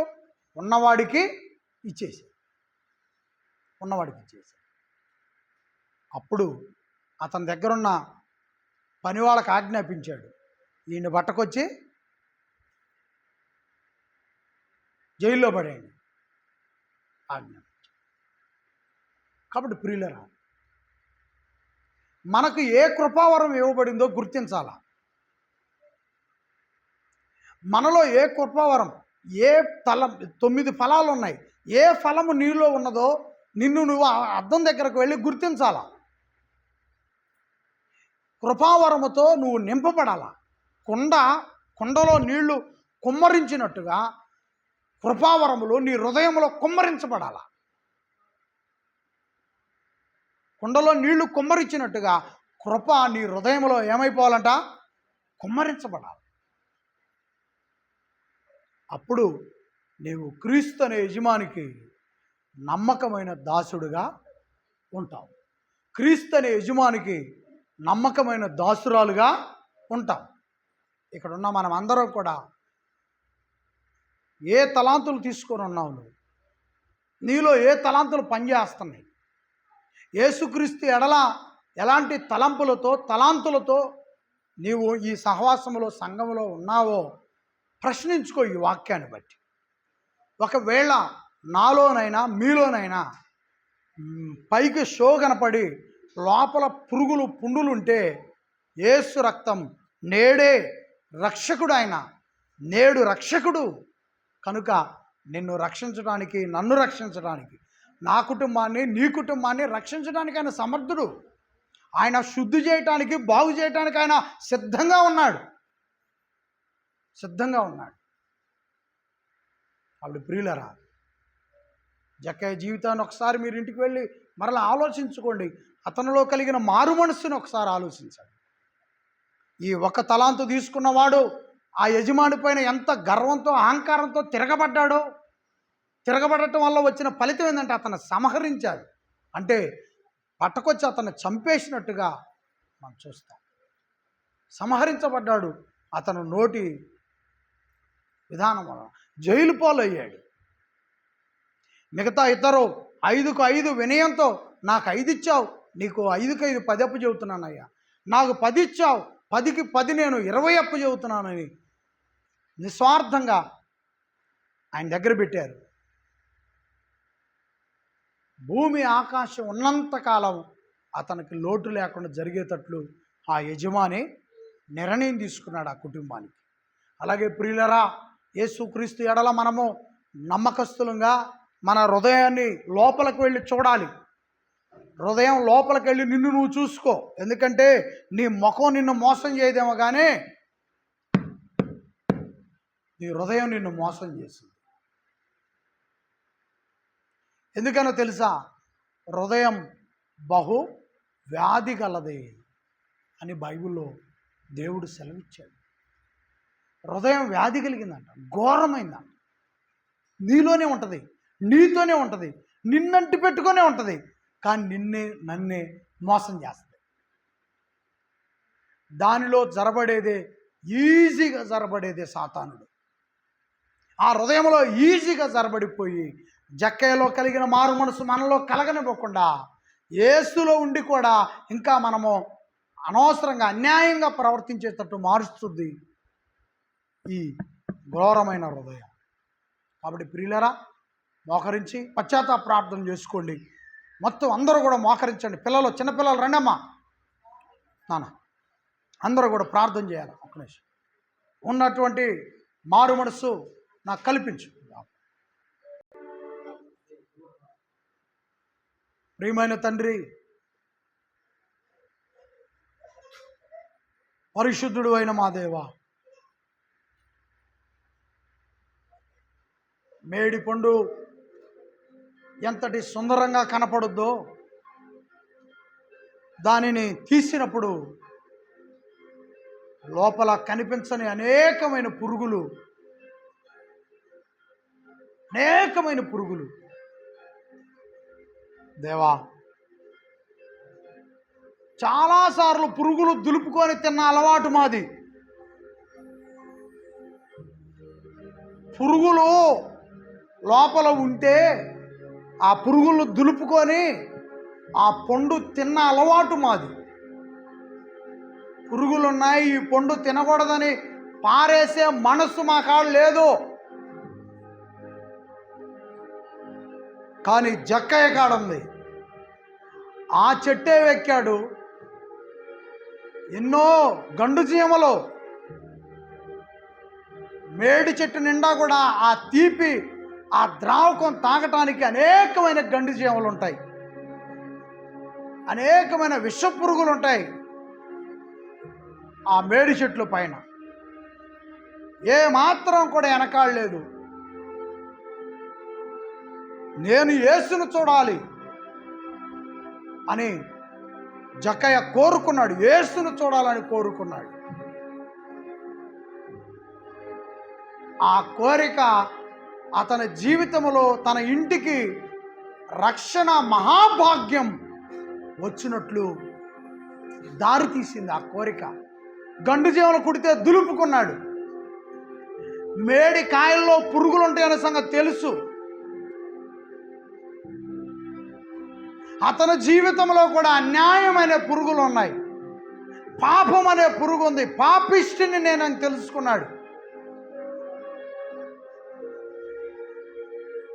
ఉన్నవాడికి ఇచ్చేశారు. అప్పుడు అతని దగ్గరున్న పని వాళ్ళకి ఆజ్ఞాపించాడు, ఈయన బట్టకొచ్చి జైల్లో పడేయండి ఆజ్ఞాపించాడు. కాబట్టి ప్రియులరా, మనకు ఏ కృపావరం ఇవ్వబడిందో గుర్తించాలా. మనలో ఏ కృపావరం, ఏ ఫలం, 9 ఫలాలు ఉన్నాయి, ఏ ఫలము నీలో ఉన్నదో నిన్ను నువ్వు అద్దం దగ్గరకు వెళ్ళి గుర్తించాలా. కృపావరముతో నువ్వు నింపబడాలా. కుండలో నీళ్లు కుమ్మరించినట్టుగా కృపావరములు నీ హృదయంలో కుమ్మరించబడాలా. కుండలో నీళ్లు కుమ్మరించినట్టుగా కృప నీ హృదయంలో ఏమైపోవాలంట? కుమ్మరించబడాలి. అప్పుడు నీవు క్రీస్తు అనే యజమానికి నమ్మకమైన దాసుడుగా ఉంటావు. క్రీస్తు అనే యజమానికి నమ్మకమైన దాసురాలుగా ఉంటాం. ఇక్కడున్న మనం అందరం కూడా ఏ తలాంతులు తీసుకొని ఉన్నావు నువ్వు? నీలో ఏ తలాంతులు పనిచేస్తున్నాయి? యేసుక్రీస్తు ఎడల ఎలాంటి తలాంతులతో నీవు ఈ సహవాసములో, సంఘములో ఉన్నావో ప్రశ్నించుకో ఈ వాక్యాన్ని బట్టి. ఒకవేళ నాలోనైనా మీలోనైనా పైకి షో కనపడి లోపల పురుగులు పుండులుంటే, యేసు రక్తం నేడే రక్షకుడు, ఆయన నేడు రక్షకుడు కనుక నిన్ను రక్షించడానికి, నన్ను రక్షించడానికి, నా కుటుంబాన్ని, నీ కుటుంబాన్ని రక్షించడానికి ఆయన సమర్థుడు. ఆయన శుద్ధి చేయటానికి, బాగు చేయటానికి ఆయన సిద్ధంగా ఉన్నాడు. అప్పుడు ప్రియులరా, జక్కయ్య జీవితాన్ని ఒకసారి మీరు ఇంటికి వెళ్ళి మరలా ఆలోచించుకోండి. అతనిలో కలిగిన మారు మనస్సుని ఒకసారి ఆలోచించండి. ఈ ఒక తలాంతు తీసుకున్నవాడు ఆ యజమాని పైన ఎంత గర్వంతో అహంకారంతో తిరగబడ్డాడో. తిరగబడటం వల్ల వచ్చిన ఫలితం ఏంటంటే అతను సంహరించాడు. అంటే పట్టకొచ్చి అతన్ని చంపేసినట్టుగా మనం చూస్తాం. సంహరించబడ్డాడు. అతను నోటి విధానం వల్ల జైలు పాలయ్యాడు. మిగతా ఇద్దరు 5కు 5 వినయంతో నాకు 5 ఇచ్చావు, నీకు 5కు 5 10 అప్పు చెబుతున్నానయ్యా, నాకు 10 ఇచ్చావు, 10కి 10 నేను 20 అప్పు చెబుతున్నానని నిస్వార్థంగా ఆయన దగ్గర పెట్టారు. భూమి ఆకాశం ఉన్నంతకాలం అతనికి లోటు లేకుండా జరిగేటట్లు ఆ యజమాని నిర్ణయం తీసుకున్నాడు ఆ కుటుంబానికి. అలాగే ప్రియులరా, యేసుక్రీస్తు ఎడల మనము నమ్మకస్తులంగా మన హృదయాన్ని లోపలికి వెళ్ళి చూడాలి. హృదయం లోపలికి వెళ్ళి నిన్ను నువ్వు చూసుకో. ఎందుకంటే నీ ముఖం నిన్ను మోసం చేయదేమో కానీ నీ హృదయం నిన్ను మోసం చేసింది. ఎందుకనో తెలుసా? హృదయం బహు వ్యాధి గలదే అని బైబిల్లో దేవుడు సెలవిచ్చాడు. హృదయం వ్యాధి కలిగిందంట, ఘోరమైందంట. నీలోనే ఉంటుంది, నీతోనే ఉంటుంది, నిన్నంటి పెట్టుకునే ఉంటుంది, కానీ నన్నే మోసం చేస్తుంది. దానిలో జరబడేదే ఈజీగా జరబడేదే సాతానుడు. ఆ హృదయంలో ఈజీగా జరబడిపోయి జక్కయ్యలో కలిగిన మారు మనసు మనలో కలగనివ్వకుండా యేసులో ఉండి కూడా ఇంకా మనము అనవసరంగా అన్యాయంగా ప్రవర్తించేటట్టు మారుస్తుంది ఈ ఘోరమైన హృదయం. కాబట్టి ప్రియులరా, మోకరించి పశ్చాత్తాప ప్రార్థన చేసుకోండి. మొత్తం అందరూ కూడా మోకరించండి. పిల్లలు, చిన్నపిల్లలు రండమ్మా, నాన్న, అందరూ కూడా ప్రార్థన చేయాలి. ఒక నిమిషం ఉన్నటువంటి మారు మనసు నాకు కల్పించు. ప్రియమైన తండ్రి, పరిశుద్ధుడు అయిన మా దేవా, మేడి పండు ఎంతటి సుందరంగా కనపడుద్దో దానిని తీసినప్పుడు లోపల కనిపించని అనేకమైన పురుగులు దేవా, చాలాసార్లు పురుగులు దులుపుకొని తిన్న అలవాటు మాది. పురుగులు లోపల ఉంటే ఆ పురుగులను దులుపుకొని ఆ పండు తిన్న అలవాటు మాది. పురుగులున్నాయి, ఈ పండు తినకూడదని పారేసే మనస్సు మా కాడ లేదు. కానీ జక్కయ్య కాడుంది. ఆ చెట్టే ఎక్కాడు. ఎన్నో గండు చీమలు, మేడి చెట్టు నిండా కూడా ఆ తీపి, ఆ ద్రావకం తాగటానికి అనేకమైన గండు చీమలు ఉంటాయి, అనేకమైన విష పురుగులు ఉంటాయి ఆ మేడి చెట్ల పైన. ఏ మాత్రం కూడా వెనకాడలేదు. నేను యేసును చూడాలి అని జక్కయ్య కోరుకున్నాడు. యేసును చూడాలని కోరుకున్నాడు. ఆ కోరిక అతని జీవితంలో తన ఇంటికి రక్షణ మహాభాగ్యం వచ్చినట్లు దారి తీసింది. ఆ కోరిక గండు జీవన కుడితే దులుపుకున్నాడు. మేడి కాయల్లో పురుగులు ఉంటాయనే సంగతి తెలుసు. అతని జీవితంలో కూడా అన్యాయమైన పురుగులు ఉన్నాయి, పాపం అనే పురుగు ఉంది. పాపిష్టిని నేనని తెలుసుకున్నాడు.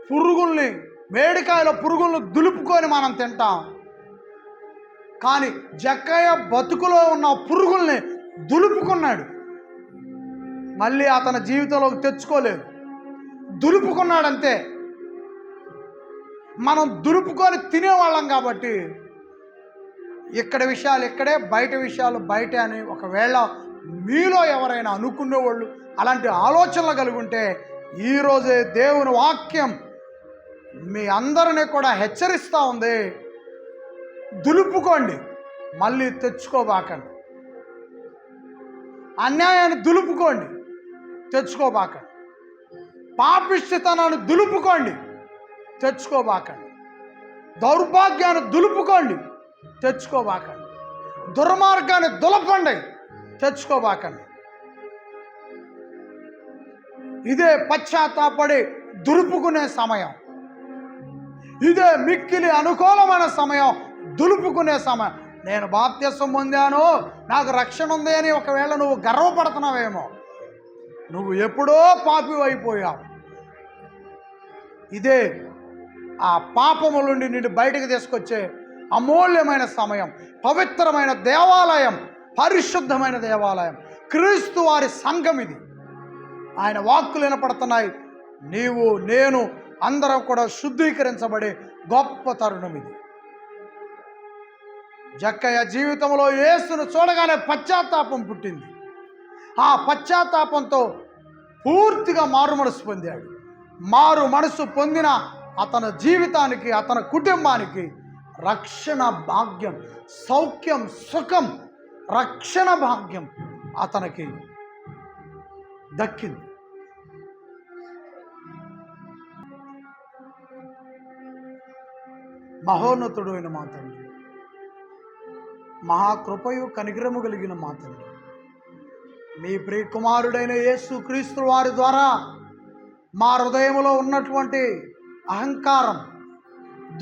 పురుగుల్ని, మేడికాయల పురుగులను దులుపుకొని మనం తింటాం, కానీ జక్కయ్య బతుకులో ఉన్న పురుగుల్ని దులుపుకున్నాడు. మళ్ళీ అతని జీవితంలోకి తెచ్చుకోలేదు, దులుపుకున్నాడంతే. మనం దులుపుకొని తినేవాళ్ళం కాబట్టి ఇక్కడ విషయాలు ఇక్కడే, బయట విషయాలు బయటే అని ఒకవేళ మీలో ఎవరైనా అనుకునేవాళ్ళు అలాంటి ఆలోచనలు కలిగి ఉంటే ఈరోజే దేవుని వాక్యం మీ అందరినీ కూడా హెచ్చరిస్తూ ఉంది, దులుపుకోండి, మళ్ళీ తెచ్చుకోబాకండి. అన్యాయాన్ని దులుపుకోండి, తెచ్చుకోబాకండి. పాపిష్టితనాన్ని దులుపుకోండి, తెచ్చుకోబాకండి. దౌర్భాగ్యాన్ని దులుపుకోండి, తెచ్చుకోబాకండి. దుర్మార్గాన్ని దులపండి, తెచ్చుకోబాకండి. ఇదే పశ్చాత్తాపడి దులుపుకునే సమయం. ఇదే మిక్కిలి అనుకూలమైన సమయం, దులుపుకునే సమయం. నేను బాప్తిసం పొందాను, నాకు రక్షణ ఉంది అని ఒకవేళ నువ్వు గర్వపడుతున్నావేమో, నువ్వు ఎప్పుడో పాపి అయిపోయావు. ఇదే ఆ పాపము నుండి నిన్ను బయటకు తీసుకొచ్చే అమూల్యమైన సమయం. పవిత్రమైన దేవాలయం, పరిశుద్ధమైన దేవాలయం, క్రీస్తు వారి సంఘం ఇది. ఆయన వాక్కులు వినపడుతున్నాయి. నీవు నేను అందరం కూడా శుద్ధీకరించబడే గొప్ప తరుణం ఇది. జక్కయ్య జీవితంలో యేసును చూడగానే పశ్చాత్తాపం పుట్టింది. ఆ పశ్చాత్తాపంతో పూర్తిగా మారు మనసు పొందాడు. మారు మనసు పొందిన అతని జీవితానికి, అతని కుటుంబానికి రక్షణ భాగ్యం, సౌఖ్యం, సుఖం, రక్షణ భాగ్యం అతనికి దక్కింది. మహోన్నతుడు అయిన మా తండ్రి, మహాకృపయు కనికరము కలిగిన మా తండ్రి, మీ ప్రియకుమారుడైన యేసు క్రీస్తు వారి ద్వారా మా హృదయంలో ఉన్నటువంటి అహంకారం,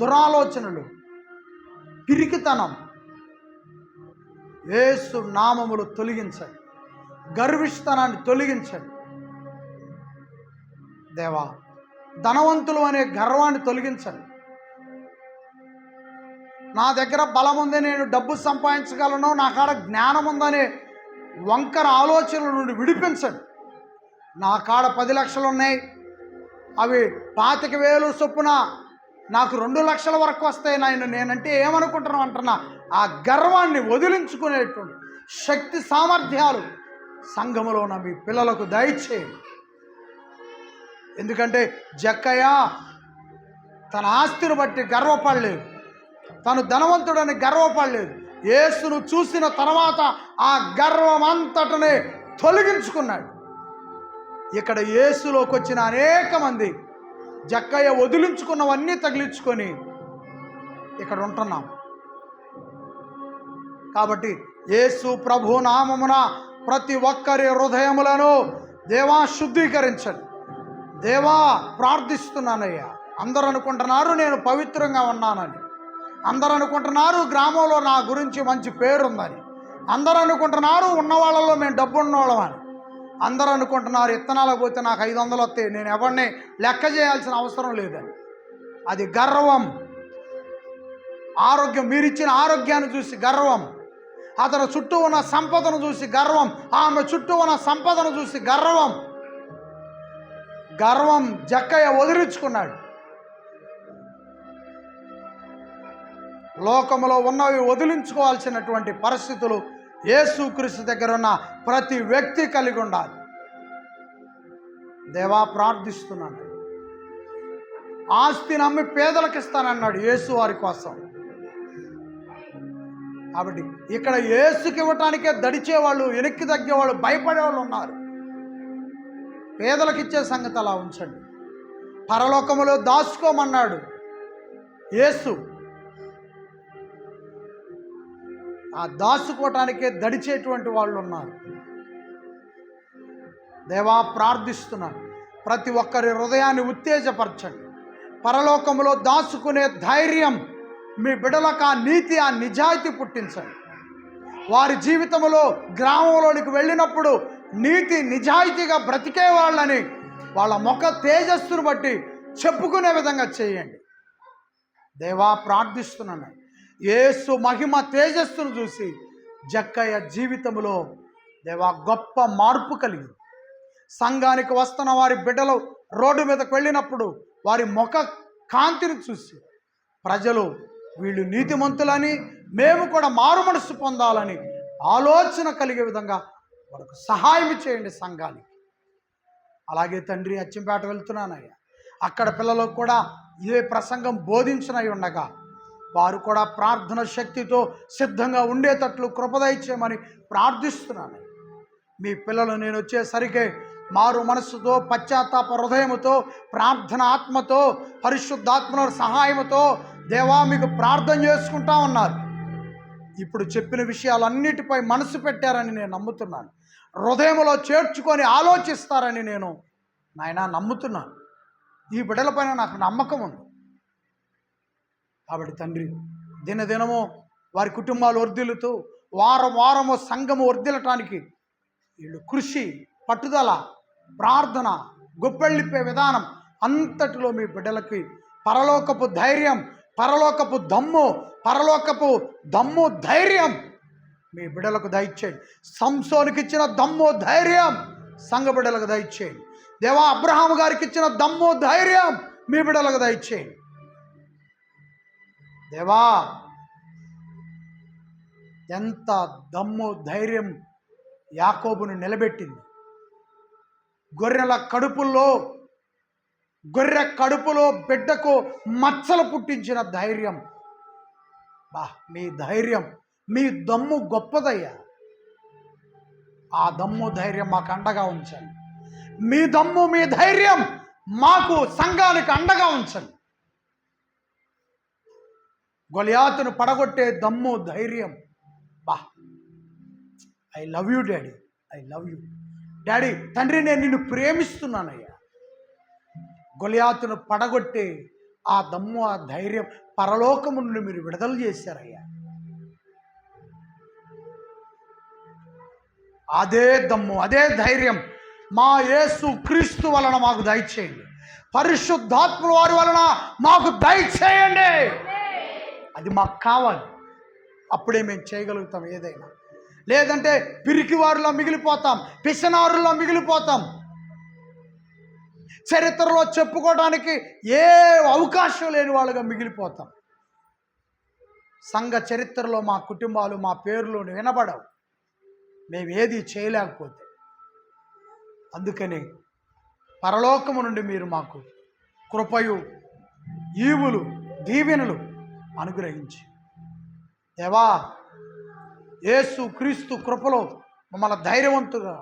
దురాలోచనలు, పిరికితనం యేసు నామములు తొలగించండి. గర్విష్ఠానాన్ని తొలగించండి దేవా. ధనవంతులు అనే గర్వాన్ని తొలగించండి. నా దగ్గర బలం ఉంది, నేను డబ్బు సంపాదించగలను, నా కాడ జ్ఞానం ఉందనే వంకర ఆలోచనల నుండి విడిపించండి. నా కాడ 10 లక్షలు ఉన్నాయి, అవి 25,000 చొప్పున నాకు 2 లక్షల వరకు వస్తాయి, నేనంటే ఏమనుకుంటున్నావు అంటున్నా. ఆ గర్వాన్ని వదిలించుకునేటువంటి శక్తి సామర్థ్యాలు సంఘములో ఉన్న మీ పిల్లలకు దయచేయండి. ఎందుకంటే జక్కయ్య తన ఆస్తిని బట్టి గర్వపడలేదు, తను ధనవంతుడని గర్వపడలేదు. యేసును చూసిన తర్వాత ఆ గర్వం అంతటనే తొలగించుకున్నాడు. ఇక్కడ యేసులోకి వచ్చిన అనేక మంది జక్కయ్య వదిలించుకున్నవన్నీ తగిలించుకొని ఇక్కడ ఉంటున్నాం. కాబట్టి యేసు ప్రభు నామమున ప్రతి ఒక్కరి హృదయములను దేవా శుద్ధీకరించండి. దేవా ప్రార్థిస్తున్నానయ్యా. అందరూ అనుకుంటున్నారు నేను పవిత్రంగా ఉన్నానని, అందరూ అనుకుంటున్నారు గ్రామంలో నా గురించి మంచి పేరుందని, అందరూ అనుకుంటున్నారు ఉన్నవాళ్ళలో మేము డబ్బు ఉన్నవాళ్ళమని, అందరూ అనుకుంటున్నారు ఇత్తనాలకు పోతే నాకు 500 వస్తాయి, నేను ఎవరిని లెక్క చేయాల్సిన అవసరం లేదని. అది గర్వం. ఆరోగ్యం, మీరిచ్చిన ఆరోగ్యాన్ని చూసి గర్వం, అతని చుట్టూ ఉన్న సంపదను చూసి గర్వం, ఆమె చుట్టూ ఉన్న సంపదను చూసి గర్వం. గర్వం జక్కయ్య వదిలించుకున్నాడు. లోకములో ఉన్నవి వదిలించుకోవాల్సినటువంటి పరిస్థితులు యేసుక్రీస్తు దగ్గర ఉన్న ప్రతి వ్యక్తి కలిగి ఉండాలి. దేవా ప్రార్థిస్తున్నాను. ఆస్తిని అమ్మి పేదలకు ఇస్తానన్నాడు యేసు వారి కోసం. కాబట్టి ఇక్కడ యేసుకి ఇవ్వటానికే దడిచేవాళ్ళు, వెనక్కి తగ్గేవాళ్ళు, భయపడేవాళ్ళు ఉన్నారు. పేదలకు ఇచ్చే సంగతి అలా ఉంచండి. పరలోకములో దాచుకోమన్నాడు యేసు. ఆ దాచుకోవటానికే దడిచేటువంటి వాళ్ళు ఉన్నారు. దేవా ప్రార్థిస్తున్నాను, ప్రతి ఒక్కరి హృదయాన్ని ఉత్తేజపరచండి. పరలోకములో దాచుకునే ధైర్యం మీ బిడ్డలకు, ఆ నీతి, ఆ నిజాయితీ పుట్టించండి. వారి జీవితంలో గ్రామంలోనికి వెళ్ళినప్పుడు నీతి నిజాయితీగా బ్రతికే వాళ్ళని వాళ్ళ ముఖ తేజస్సును బట్టి చెప్పుకునే విధంగా చేయండి. దేవా ప్రార్థిస్తున్నాను, యేసు మహిమ తేజస్సును చూసి జక్కయ్య జీవితంలో దేవా గొప్ప మార్పు కలిగింది. సంఘానికి వస్తున్న వారి బిడ్డలు రోడ్డు మీదకు వెళ్ళినప్పుడు వారి ముఖ కాంతిని చూసి ప్రజలు వీళ్ళు నీతిమంతులని, మేము కూడా మారు మనసు పొందాలని ఆలోచన కలిగే విధంగా వాళ్ళకు సహాయం చేయండి సంఘానికి. అలాగే తండ్రి, అచ్చంపేట వెళ్తున్నానయ్యా, అక్కడ పిల్లలకు కూడా ఇదే ప్రసంగం బోధించనై ఉండగా వారు కూడా ప్రార్థన శక్తితో సిద్ధంగా ఉండేటట్లు కృపదయచేయమని ప్రార్థిస్తున్నాను. మీ పిల్లలు నేను వచ్చేసరికి మారు మనస్సుతో, పశ్చాత్తాప హృదయముతో, ప్రార్థన ఆత్మతో, పరిశుద్ధాత్మ సహాయముతో దేవా మీకు ప్రార్థన చేసుకుంటా ఉన్నారు. ఇప్పుడు చెప్పిన విషయాలన్నిటిపై మనసు పెట్టారని నేను నమ్ముతున్నాను. హృదయంలో చేర్చుకొని ఆలోచిస్తారని నేను నాయన నమ్ముతున్నాను. ఈ బిడ్డలపైన నాకు నమ్మకం ఉంది. కాబట్టి తండ్రి, దినదినము వారి కుటుంబాలు వర్ధిల్లుతూ వారం వారము సంఘము వర్ధిల్లటానికి వీళ్ళు కృషి, పట్టుదల, ప్రార్థన, గొప్పెళ్ళిపే విధానం అంతటిలో మీ బిడ్డలకి పరలోకపు ధైర్యం, పరలోకపు దమ్ము ధైర్యం మీ బిడ్డలకు దయచేయండి. సంసోనికి ఇచ్చిన దమ్ము ధైర్యం సంఘ బిడ్డలకు దయచేయండి. దేవా, అబ్రహాము గారికి ఇచ్చిన దమ్ము ధైర్యం మీ బిడ్డలకు దయచేయండి. దేవా, ఎంత దమ్ము ధైర్యం యాకోబును నిలబెట్టింది. గొర్రె కడుపులో బిడ్డకు మచ్చలు పుట్టించిన ధైర్యం. మీ ధైర్యం, మీ దమ్ము గొప్పదయ్యా. ఆ దమ్ము ధైర్యం మాకు అండగా ఉంచండి. మీ దమ్ము, మీ ధైర్యం మాకు సంఘానికి అండగా ఉంచండి. గొలియాతును పడగొట్టే దమ్ము ధైర్యం. I love you daddy, I love you daddy. తండ్రి, నేను నిన్ను ప్రేమిస్తున్నానయ్యా. గొలియాతును పడగొట్టే ఆ దమ్ము, ఆ ధైర్యం పరలోకము నుండి మీరు విడుదల చేశారయ్యా. అదే దమ్ము, అదే ధైర్యం మా యేసు క్రీస్తు వలన మాకు దయచేయండి. పరిశుద్ధాత్మ వారి వలన మాకు దయచేయండి. అది మాకు కావాలి. అప్పుడే మేము చేయగలుగుతాం ఏదైనా. లేదంటే పిరికివారిలో మిగిలిపోతాం, పిసనారుల్లో మిగిలిపోతాం. చరిత్రలో చెప్పుకోవడానికి ఏ అవకాశం లేని వాళ్ళుగా మిగిలిపోతాం. సంఘ చరిత్రలో మా కుటుంబాలు, మా పేర్లు వినబడవు మేము ఏది చేయలేకపోతే. అందుకని పరలోకము నుండి మీరు మాకు కృపయు, ఈవులు, దీవెనలు అనుగ్రహించి దేవా, యేసు క్రీస్తు కృపలో మమ్మల్ని ధైర్యవంతుగా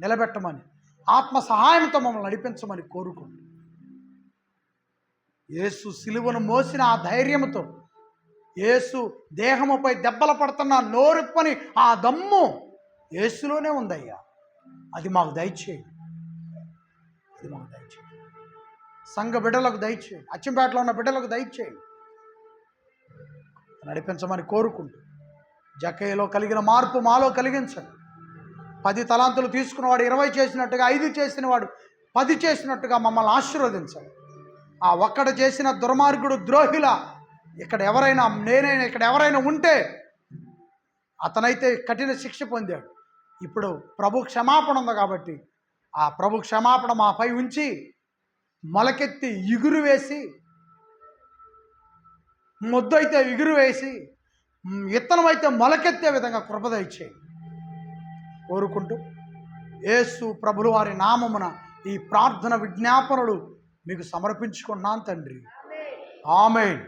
నిలబెట్టమని, ఆత్మ సహాయంతో మమ్మల్ని నడిపించమని కోరుకుంటూ, యేసు సిలువను మోసిన ఆ ధైర్యంతో, యేసు దేహముపై దెబ్బలు పడుతున్న నోరిప్పని ఆ దమ్ము యేసులోనే ఉందయ్యా. అది మాకు దయచేయండి. అది మాకు దయచేయండి. సంఘ బిడ్డలకు దయచేయండి. అచ్చంపేటలో ఉన్న బిడ్డలకు దయచేయండి. నడిపించమని కోరుకుంటూ, జక్కయ్యలో కలిగిన మార్పు మాలో కలిగించండి. 10 తలాంతులు తీసుకున్నవాడు 20 చేసినట్టుగా, 5 చేసినవాడు 10 చేసినట్టుగా మమ్మల్ని ఆశీర్వదించండి. ఆ ఒక్కడు చేసిన దుర్మార్గుడు, ద్రోహిల ఇక్కడ ఎవరైనా ఉంటే అతనైతే కఠిన శిక్ష పొందాడు. ఇప్పుడు ప్రభు క్షమాపణ ఉంది కాబట్టి ఆ ప్రభు క్షమాపణ మాపై ఉంచి మొలకెత్తి ఇగురు వేసి, మొద్దు అయితే ఇగురు వేసి, విత్తనం అయితే మొలకెత్తే విధంగా కృప దయచేయండి కోరుకుంటూ, యేసు ప్రభుల వారి నామమున ఈ ప్రార్థన విజ్ఞాపనలు మీకు సమర్పించుకున్నాను తండ్రి. ఆమేన్.